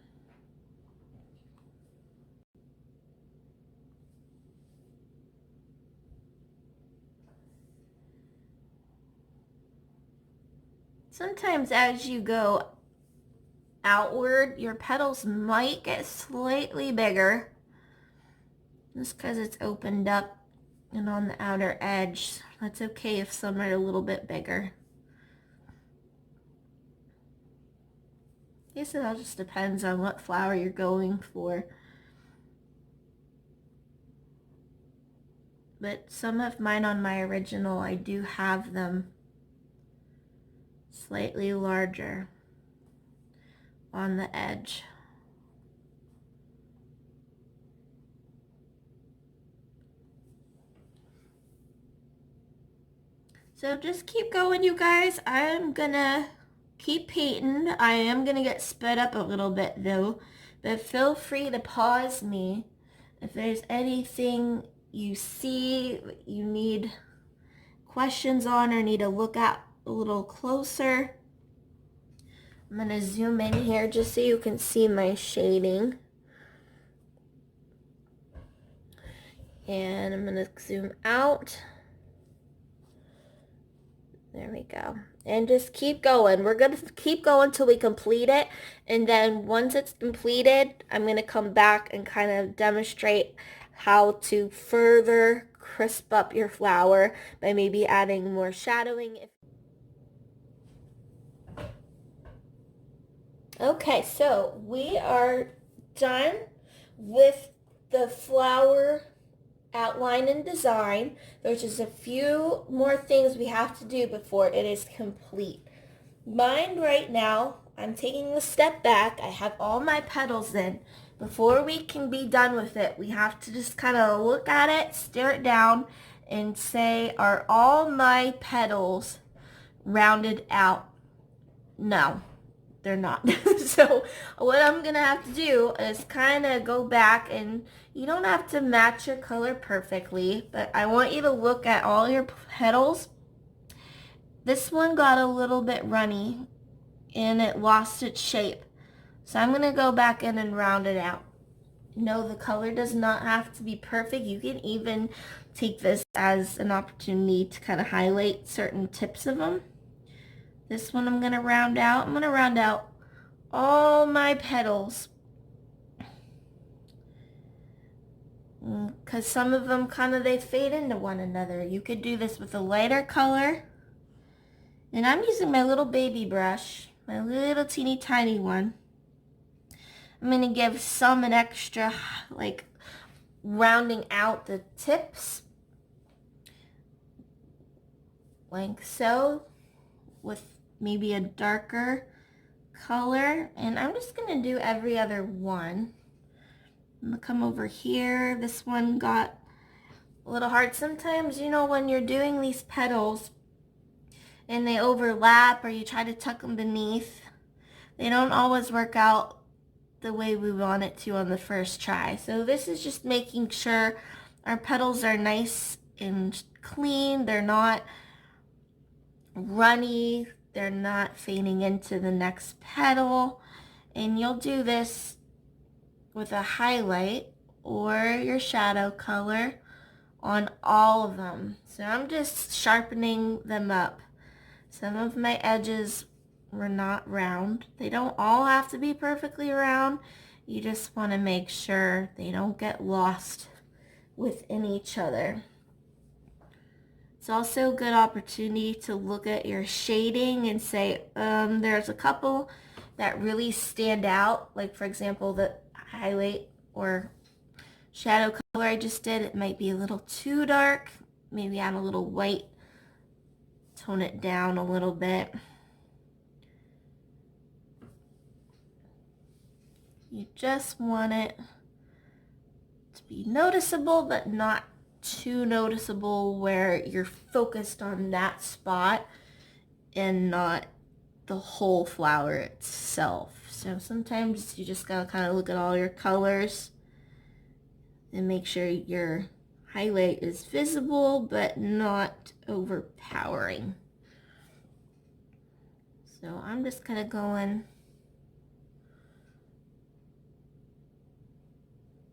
Speaker 2: Sometimes as you go outward, your petals might get slightly bigger just because it's opened up and on the outer edge. That's okay if some are a little bit bigger. I guess it all just depends on what flower you're going for. But some of mine on my original, I do have them slightly larger on the edge. So just keep going, you guys. I'm gonna keep painting. I am gonna get sped up a little bit though, but feel free to pause me if there's anything you see you need questions on or need to look at a little closer. I'm gonna zoom in here just so you can see my shading. And I'm gonna zoom out. There we go. And just keep going. We're going to keep going till we complete it. And then once it's completed, I'm going to come back and kind of demonstrate how to further crisp up your flower by maybe adding more shadowing. Okay, so we are done with the flower outline and design. There's just a few more things we have to do before it is complete. Mine right now, I'm taking a step back. I have all my petals in. Before we can be done with it, we have to just kind of look at it, stare it down, and say, are all my petals rounded out? No, they're not. So what I'm gonna have to do is kind of go back, and you don't have to match your color perfectly, but I want you to look at all your petals. This one got a little bit runny and it lost its shape. So I'm gonna go back in and round it out. No, the color does not have to be perfect. You can even take this as an opportunity to kind of highlight certain tips of them. This one I'm gonna round out. I'm gonna round out all my petals, because some of them they fade into one another. You could do this with a lighter color, and I'm using my little baby brush, my little teeny tiny one. I'm going to give some an extra, like rounding out the tips, like so, with maybe a darker color. And I'm just going to do every other one. I'm going to come over here. This one got a little hard. Sometimes, when you're doing these petals and they overlap, or you try to tuck them beneath, they don't always work out the way we want it to on the first try. So this is just making sure our petals are nice and clean. They're not runny. They're not fading into the next petal. And you'll do this with a highlight or your shadow color on all of them. So I'm just sharpening them up. Some of my edges were not round. They don't all have to be perfectly round. You just want to make sure they don't get lost within each other. It's also a good opportunity to look at your shading and say, there's a couple that really stand out. Like for example, the highlight or shadow color I just did, it might be a little too dark. Maybe add a little white, tone it down a little bit. You just want it to be noticeable, but not too noticeable where you're focused on that spot and not the whole flower itself. So sometimes you just gotta kind of look at all your colors and make sure your highlight is visible but not overpowering. So I'm just kind of going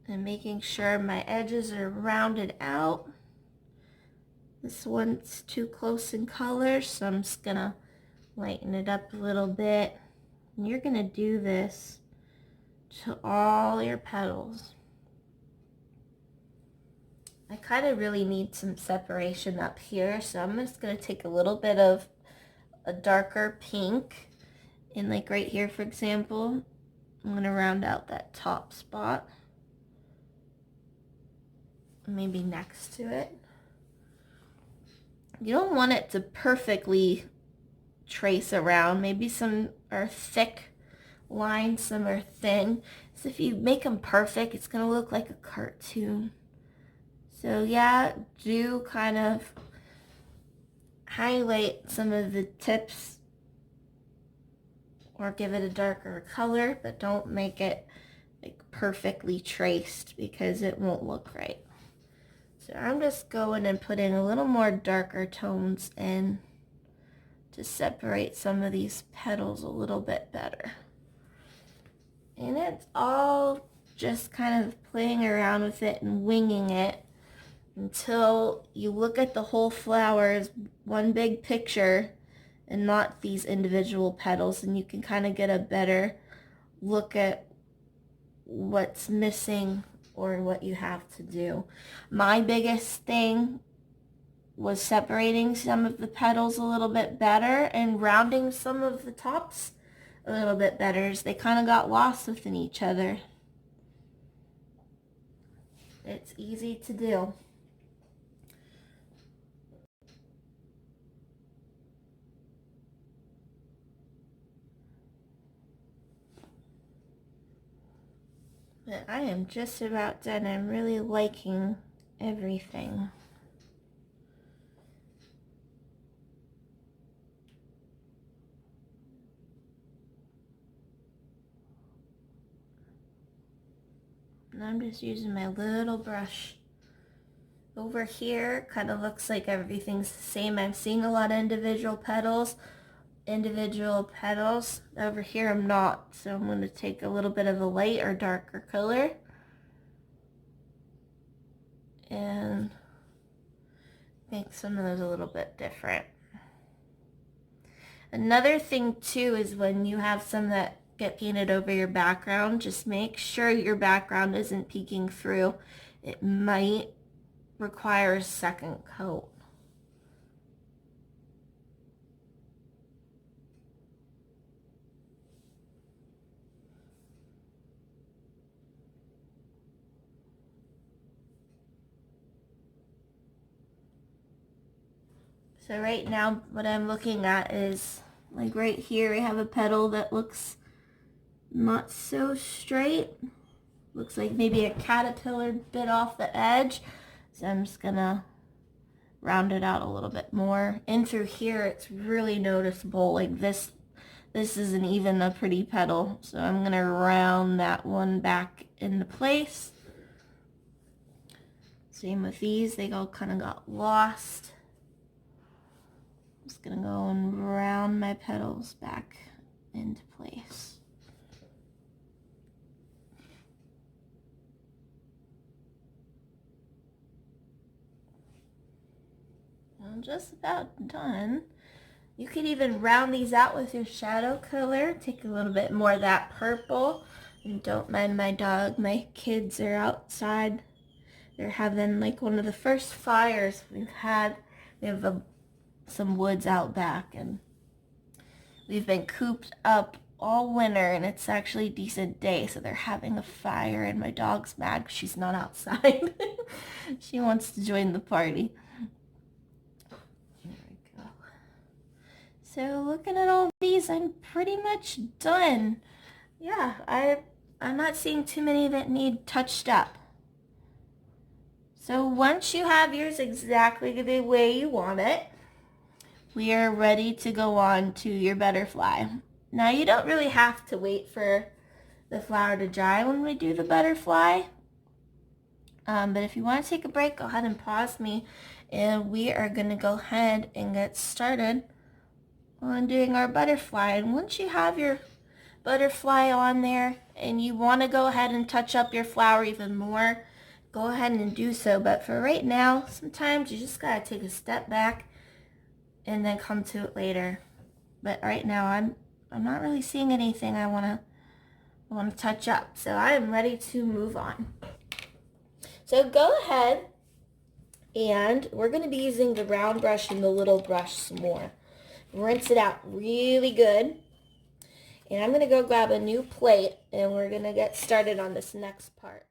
Speaker 2: and making sure my edges are rounded out. This one's too close in color, so I'm just gonna lighten it up a little bit. And you're gonna do this to all your petals. I kind of really need some separation up here, so I'm just gonna take a little bit of a darker pink, and like right here, for example, I'm gonna round out that top spot. Maybe next to it. You don't want it to perfectly trace around. Maybe some are thick lines, some are thin. So if you make them perfect, it's going to look like a cartoon. So yeah, do kind of highlight some of the tips or give it a darker color, but don't make it like perfectly traced because it won't look right. So I'm just going and putting a little more darker tones in to separate some of these petals a little bit better. And it's all just kind of playing around with it and winging it until you look at the whole flower as one big picture and not these individual petals, and you can kind of get a better look at what's missing or what you have to do. My biggest thing was separating some of the petals a little bit better and rounding some of the tops a little bit better, as they kind of got lost within each other. It's easy to do. But I am just about done. I'm really liking everything. And I'm just using my little brush. Over here, kind of looks like everything's the same. I'm seeing a lot of individual petals. Over here I'm not, so I'm going to take a little bit of a light or darker color and make some of those a little bit different. Another thing too is when you have some that get painted over your background, just make sure your background isn't peeking through. It might require a second coat. So right now what I'm looking at is, like right here, I have a petal that looks not so straight. Looks like maybe a caterpillar bit off the edge. So I'm just gonna round it out a little bit more. In through here it's really noticeable, like this isn't even a pretty petal. So I'm gonna round that one back into place. Same with these, they all kind of got lost. Just gonna go and round my petals back into place. I'm just about done. You could even round these out with your shadow color. Take a little bit more of that purple. And don't mind my dog. My kids are outside. They're having like one of the first fires we've had. We have some woods out back, and we've been cooped up all winter, and it's actually a decent day, so they're having a fire, and my dog's mad because she's not outside. She wants to join the party. There we go. So looking at all these, I'm pretty much done. Yeah, I'm not seeing too many that need touched up. So once you have yours exactly the way you want it, we are ready to go on to your butterfly. Now you don't really have to wait for the flower to dry when we do the butterfly. But if you want to take a break, go ahead and pause me, and we are going to go ahead and get started on doing our butterfly. And once you have your butterfly on there and you want to go ahead and touch up your flower even more, go ahead and do so. But for right now, sometimes you just got to take a step back and then come to it later. But right now I'm not really seeing anything I want to touch up. So I am ready to move on. So go ahead, and we're going to be using the round brush and the little brush some more. Rinse it out really good. And I'm going to go grab a new plate, and we're going to get started on this next part.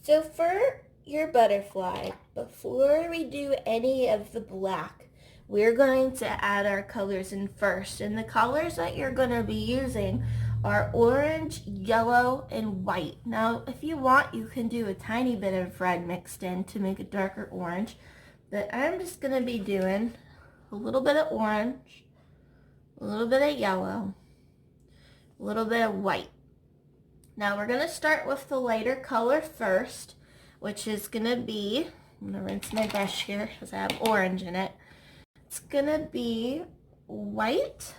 Speaker 2: So for your butterfly, before we do any of the black, we're going to add our colors in first. And the colors that you're going to be using are orange, yellow, and white. Now, if you want, you can do a tiny bit of red mixed in to make a darker orange. But I'm just going to be doing a little bit of orange, a little bit of yellow, a little bit of white. Now we're going to start with the lighter color first, which is going to be, I'm going to rinse my brush here because I have orange in it. It's going to be white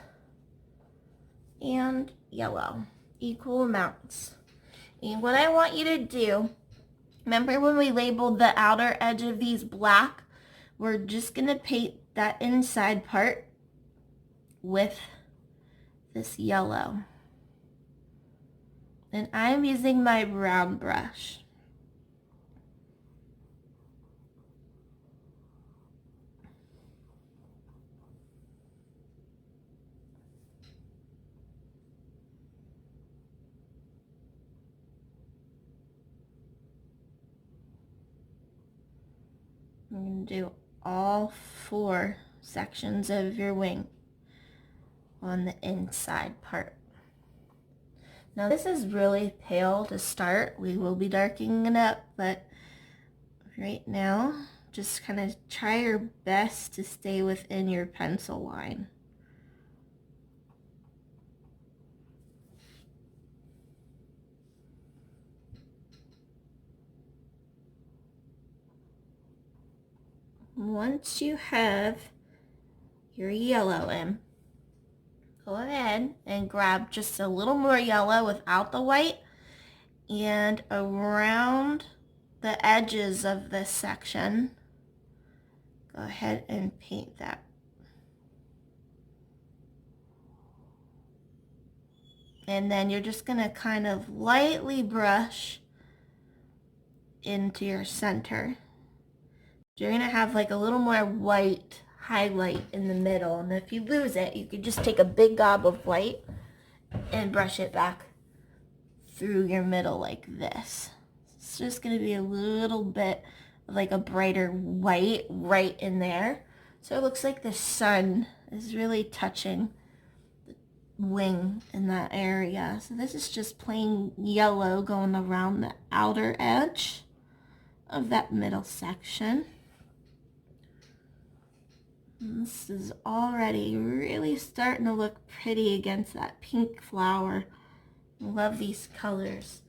Speaker 2: and yellow, equal amounts. And what I want you to do, remember when we labeled the outer edge of these black? We're just going to paint that inside part with this yellow. And I'm using my round brush. I'm going to do all 4 sections of your wing on the inside part. Now this is really pale to start. We will be darkening it up, but right now, just kind of try your best to stay within your pencil line. Once you have your yellow in, go ahead and grab just a little more yellow without the white, and around the edges of this section, go ahead and paint that. And then you're just going to kind of lightly brush into your center. You're going to have like a little more white highlight in the middle, and if you lose it, you could just take a big gob of white and brush it back through your middle like this. It's just going to be a little bit of like a brighter white right in there, so it looks like the sun is really touching the wing in that area. So this is just plain yellow going around the outer edge of that middle section. This is already really starting to look pretty against that pink flower. I love these colors.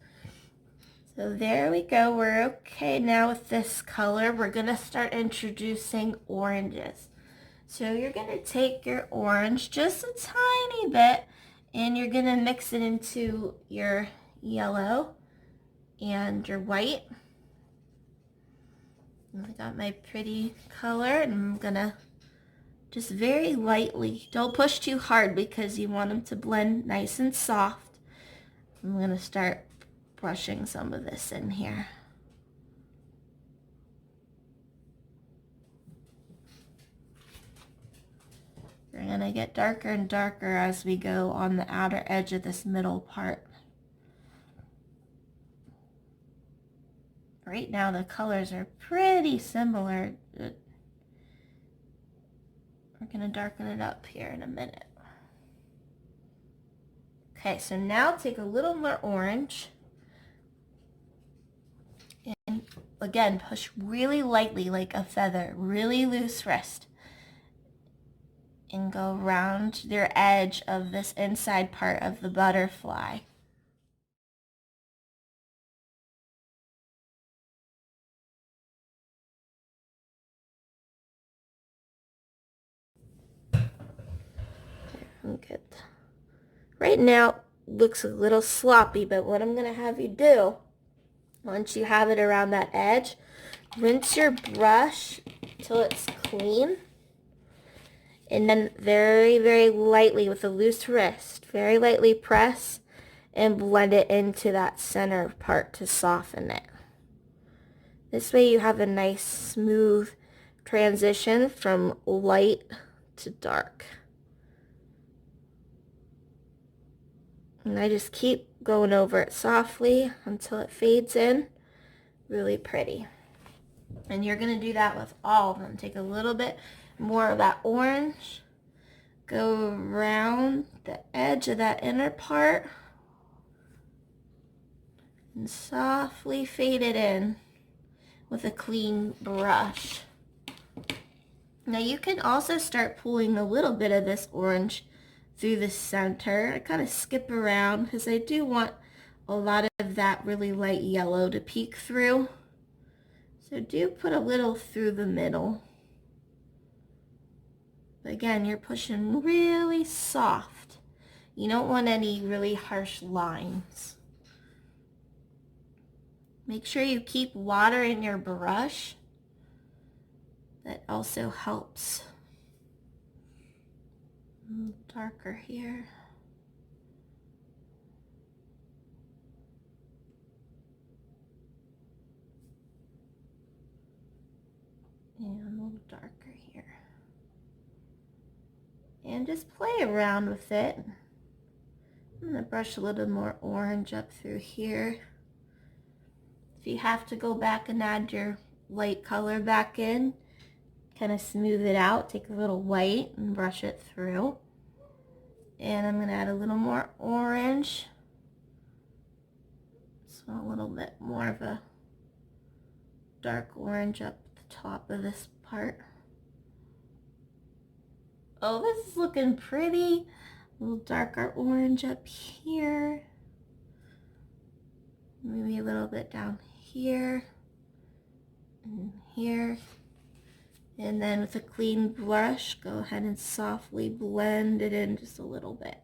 Speaker 2: So there we go. We're okay now with this color. We're going to start introducing oranges. So you're going to take your orange just a tiny bit, and you're going to mix it into your yellow and your white. I got my pretty color, and I'm going to just very lightly, don't push too hard because you want them to blend nice and soft. I'm going to start brushing some of this in here. They're going to get darker and darker as we go on the outer edge of this middle part. Right now the colors are pretty similar. We're going to darken it up here in a minute. Okay, so now take a little more orange. And again, push really lightly like a feather, really loose wrist. And go around your edge of this inside part of the butterfly. Good. Right now, looks a little sloppy, but what I'm going to have you do, once you have it around that edge, rinse your brush till it's clean, and then very, very lightly with a loose wrist, very lightly press and blend it into that center part to soften it. This way you have a nice smooth transition from light to dark. And I just keep going over it softly until it fades in. Really pretty. And you're going to do that with all of them. Take a little bit more of that orange. Go around the edge of that inner part. And softly fade it in with a clean brush. Now you can also start pulling a little bit of this orange through the center. I kind of skip around because I do want a lot of that really light yellow to peek through. So do put a little through the middle. But again, you're pushing really soft. You don't want any really harsh lines. Make sure you keep water in your brush. That also helps. Darker here. And a little darker here. And just play around with it. I'm going to brush a little more orange up through here. If you have to go back and add your light color back in, kind of smooth it out, take a little white and brush it through. And I'm going to add a little more orange. So a little bit more of a dark orange up the top of this part. Oh, this is looking pretty. A little darker orange up here. Maybe a little bit down here and here. And then with a clean brush, go ahead and softly blend it in just a little bit.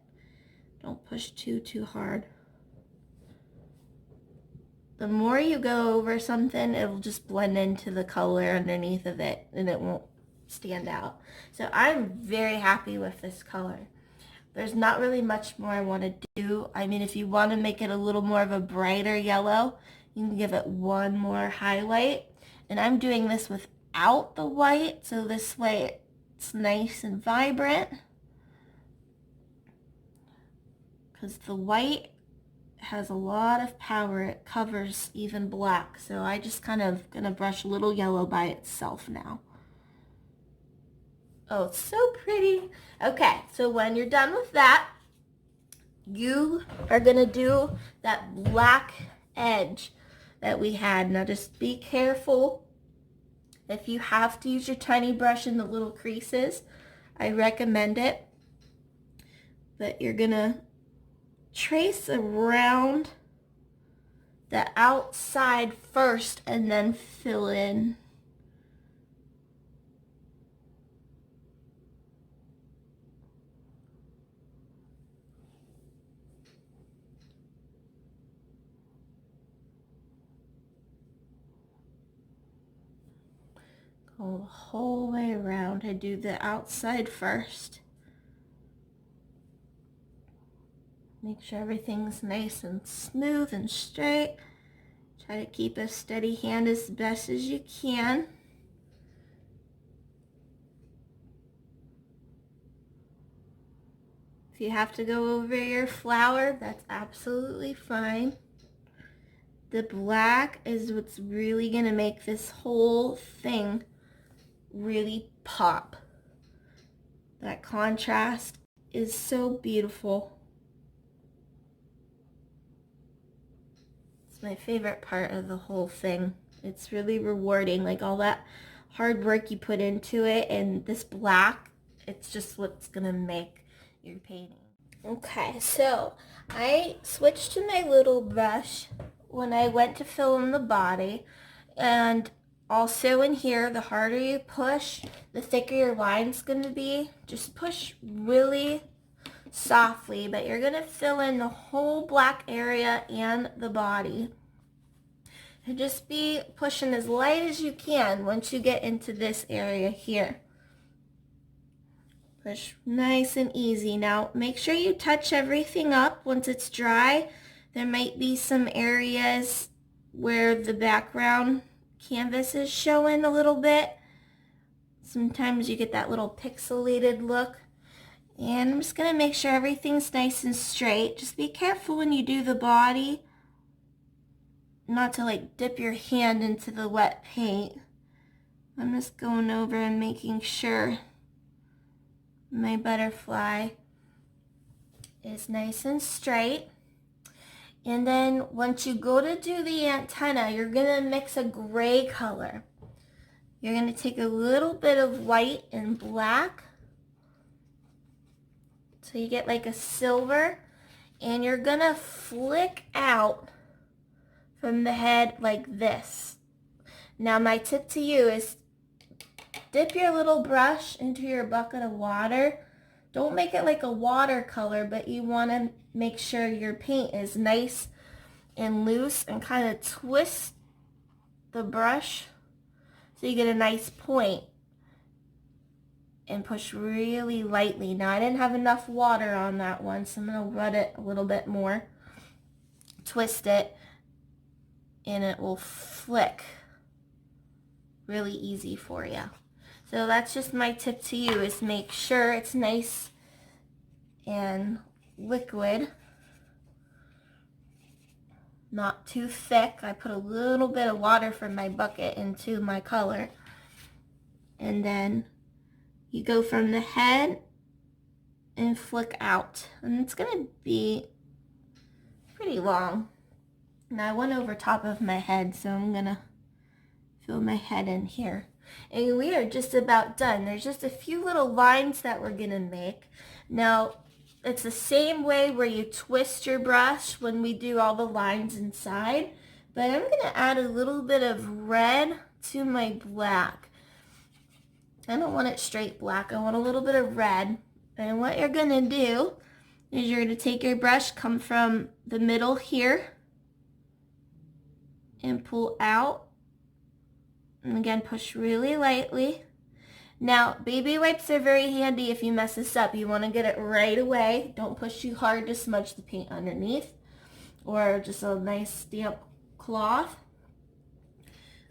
Speaker 2: Don't push too hard. The more you go over something, it'll just blend into the color underneath of it and it won't stand out. So I'm very happy with this color. There's not really much more I want to do. I mean, if you want to make it a little more of a brighter yellow, you can give it one more highlight. And I'm doing this without the white, so this way it's nice and vibrant. Because the white has a lot of power. It covers even black. So I just kind of gonna brush a little yellow by itself now. Oh, it's so pretty. Okay, so when you're done with that, you are gonna do that black edge that we had. Now just be careful. If you have to use your tiny brush in the little creases, I recommend it. But you're gonna trace around the outside first and then fill in. Go the whole way around. I do the outside first. Make sure everything's nice and smooth and straight. Try to keep a steady hand as best as you can. If you have to go over your flower, that's absolutely fine. The black is what's really going to make this whole thing really pop. That contrast is so beautiful. It's my favorite part of the whole thing. It's really rewarding, like all that hard work you put into it, and this black, it's just what's going to make your painting. Okay, so I switched to my little brush when I went to fill in the body, and also in here, the harder you push, the thicker your line's going to be. Just push really softly, but you're going to fill in the whole black area and the body. And just be pushing as light as you can once you get into this area here. Push nice and easy. Now make sure you touch everything up once it's dry. There might be some areas where the background canvas is showing a little bit. Sometimes you get that little pixelated look. And I'm just going to make sure everything's nice and straight. Just be careful when you do the body not to like dip your hand into the wet paint. I'm just going over and making sure my butterfly is nice and straight. And then once you go to do the antenna, you're going to mix a gray color. You're going to take a little bit of white and black, so you get like a silver, and you're going to flick out from the head like this. Now my tip to you is dip your little brush into your bucket of water. Don't make it like a watercolor, but you want to make sure your paint is nice and loose, and kind of twist the brush so you get a nice point, and push really lightly. Now I didn't have enough water on that one, so I'm going to rub it a little bit more. Twist it, and it will flick really easy for you. So that's just my tip to you, is make sure it's nice and liquid. not too thick. I put a little bit of water from my bucket into my color. And then you go from the head and flick out. And it's gonna be pretty long. Now I went over top of my head, so I'm gonna fill my head in here. And we are just about done. There's just a few little lines that we're gonna make. Now, it's the same way where you twist your brush when we do all the lines inside, but I'm gonna add a little bit of red to my black. I don't want it straight black. I want a little bit of red. And what you're gonna do is you're gonna take your brush, come from the middle here, and pull out. And again, push really lightly. Now, baby wipes are very handy if you mess this up. You want to get it right away. Don't push too hard to smudge the paint underneath. Or just a nice damp cloth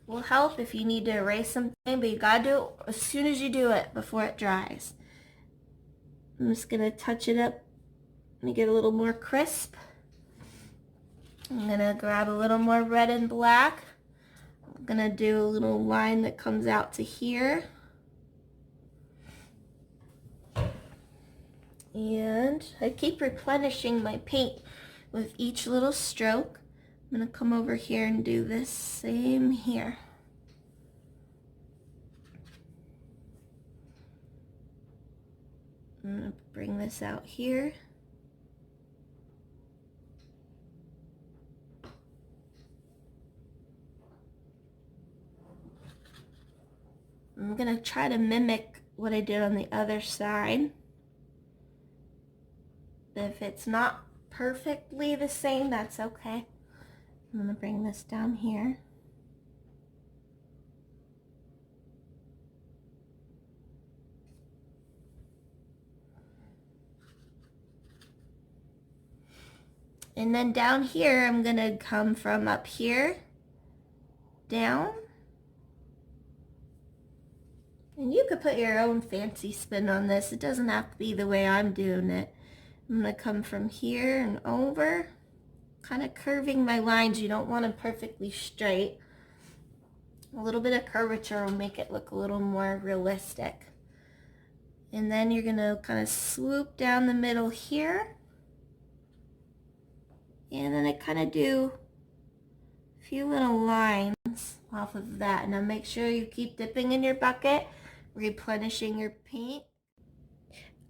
Speaker 2: will help if you need to erase something, but you gotta do it as soon as you do it before it dries. I'm just gonna touch it up and get a little more crisp. I'm gonna grab a little more red and black. I'm gonna do a little line that comes out to here. And I keep replenishing my paint with each little stroke. I'm gonna come over here and do this same here. I'm gonna bring this out here. I'm gonna try to mimic what I did on the other side. If it's not perfectly the same, that's okay. I'm gonna bring this down here. And then down here, I'm gonna come from up here, down. And you could put your own fancy spin on this. It doesn't have to be the way I'm doing it. I'm gonna come from here and over, kind of curving my lines. You don't want them perfectly straight. A little bit of curvature will make it look a little more realistic. And then you're gonna kind of swoop down the middle here. And then I kind of do a few little lines off of that. Now make sure you keep dipping in your bucket, replenishing your paint.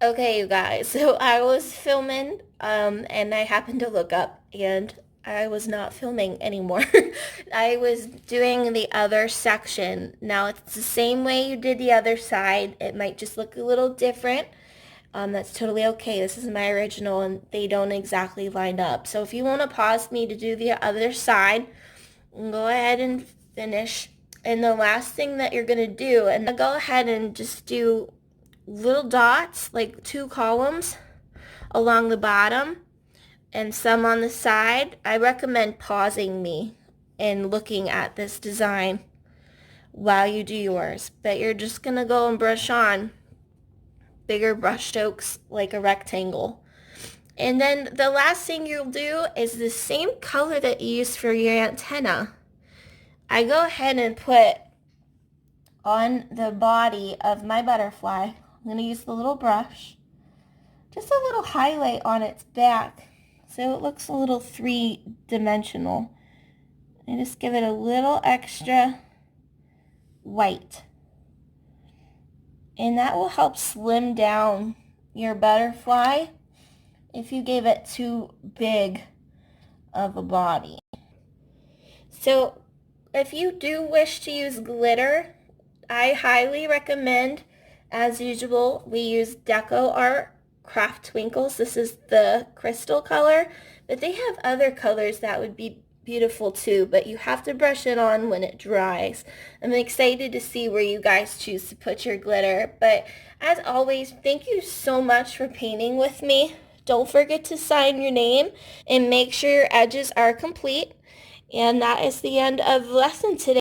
Speaker 2: Okay, you guys, so I was filming and I happened to look up and I was not filming anymore. I was doing the other section. Now it's the same way you did the other side. It might just look a little different. That's totally okay. This is my original and they don't exactly line up. So if you want to pause me to do the other side, go ahead and finish. And the last thing that you're going to do, and go ahead and just do little dots, like 2 columns along the bottom and some on the side. I recommend pausing me and looking at this design while you do yours. But you're just going to go and brush on bigger brush strokes like a rectangle. And then the last thing you'll do is the same color that you use for your antenna. I go ahead and put on the body of my butterfly. I'm going to use the little brush. Just a little highlight on its back so it looks a little 3-dimensional. And just give it a little extra white. And that will help slim down your butterfly if you gave it too big of a body. So if you do wish to use glitter, I highly recommend, as usual, we use Deco Art Craft Twinkles. This is the crystal color, but they have other colors that would be beautiful too, but you have to brush it on when it dries. I'm excited to see where you guys choose to put your glitter, but as always, thank you so much for painting with me. Don't forget to sign your name and make sure your edges are complete. And that is the end of the lesson today.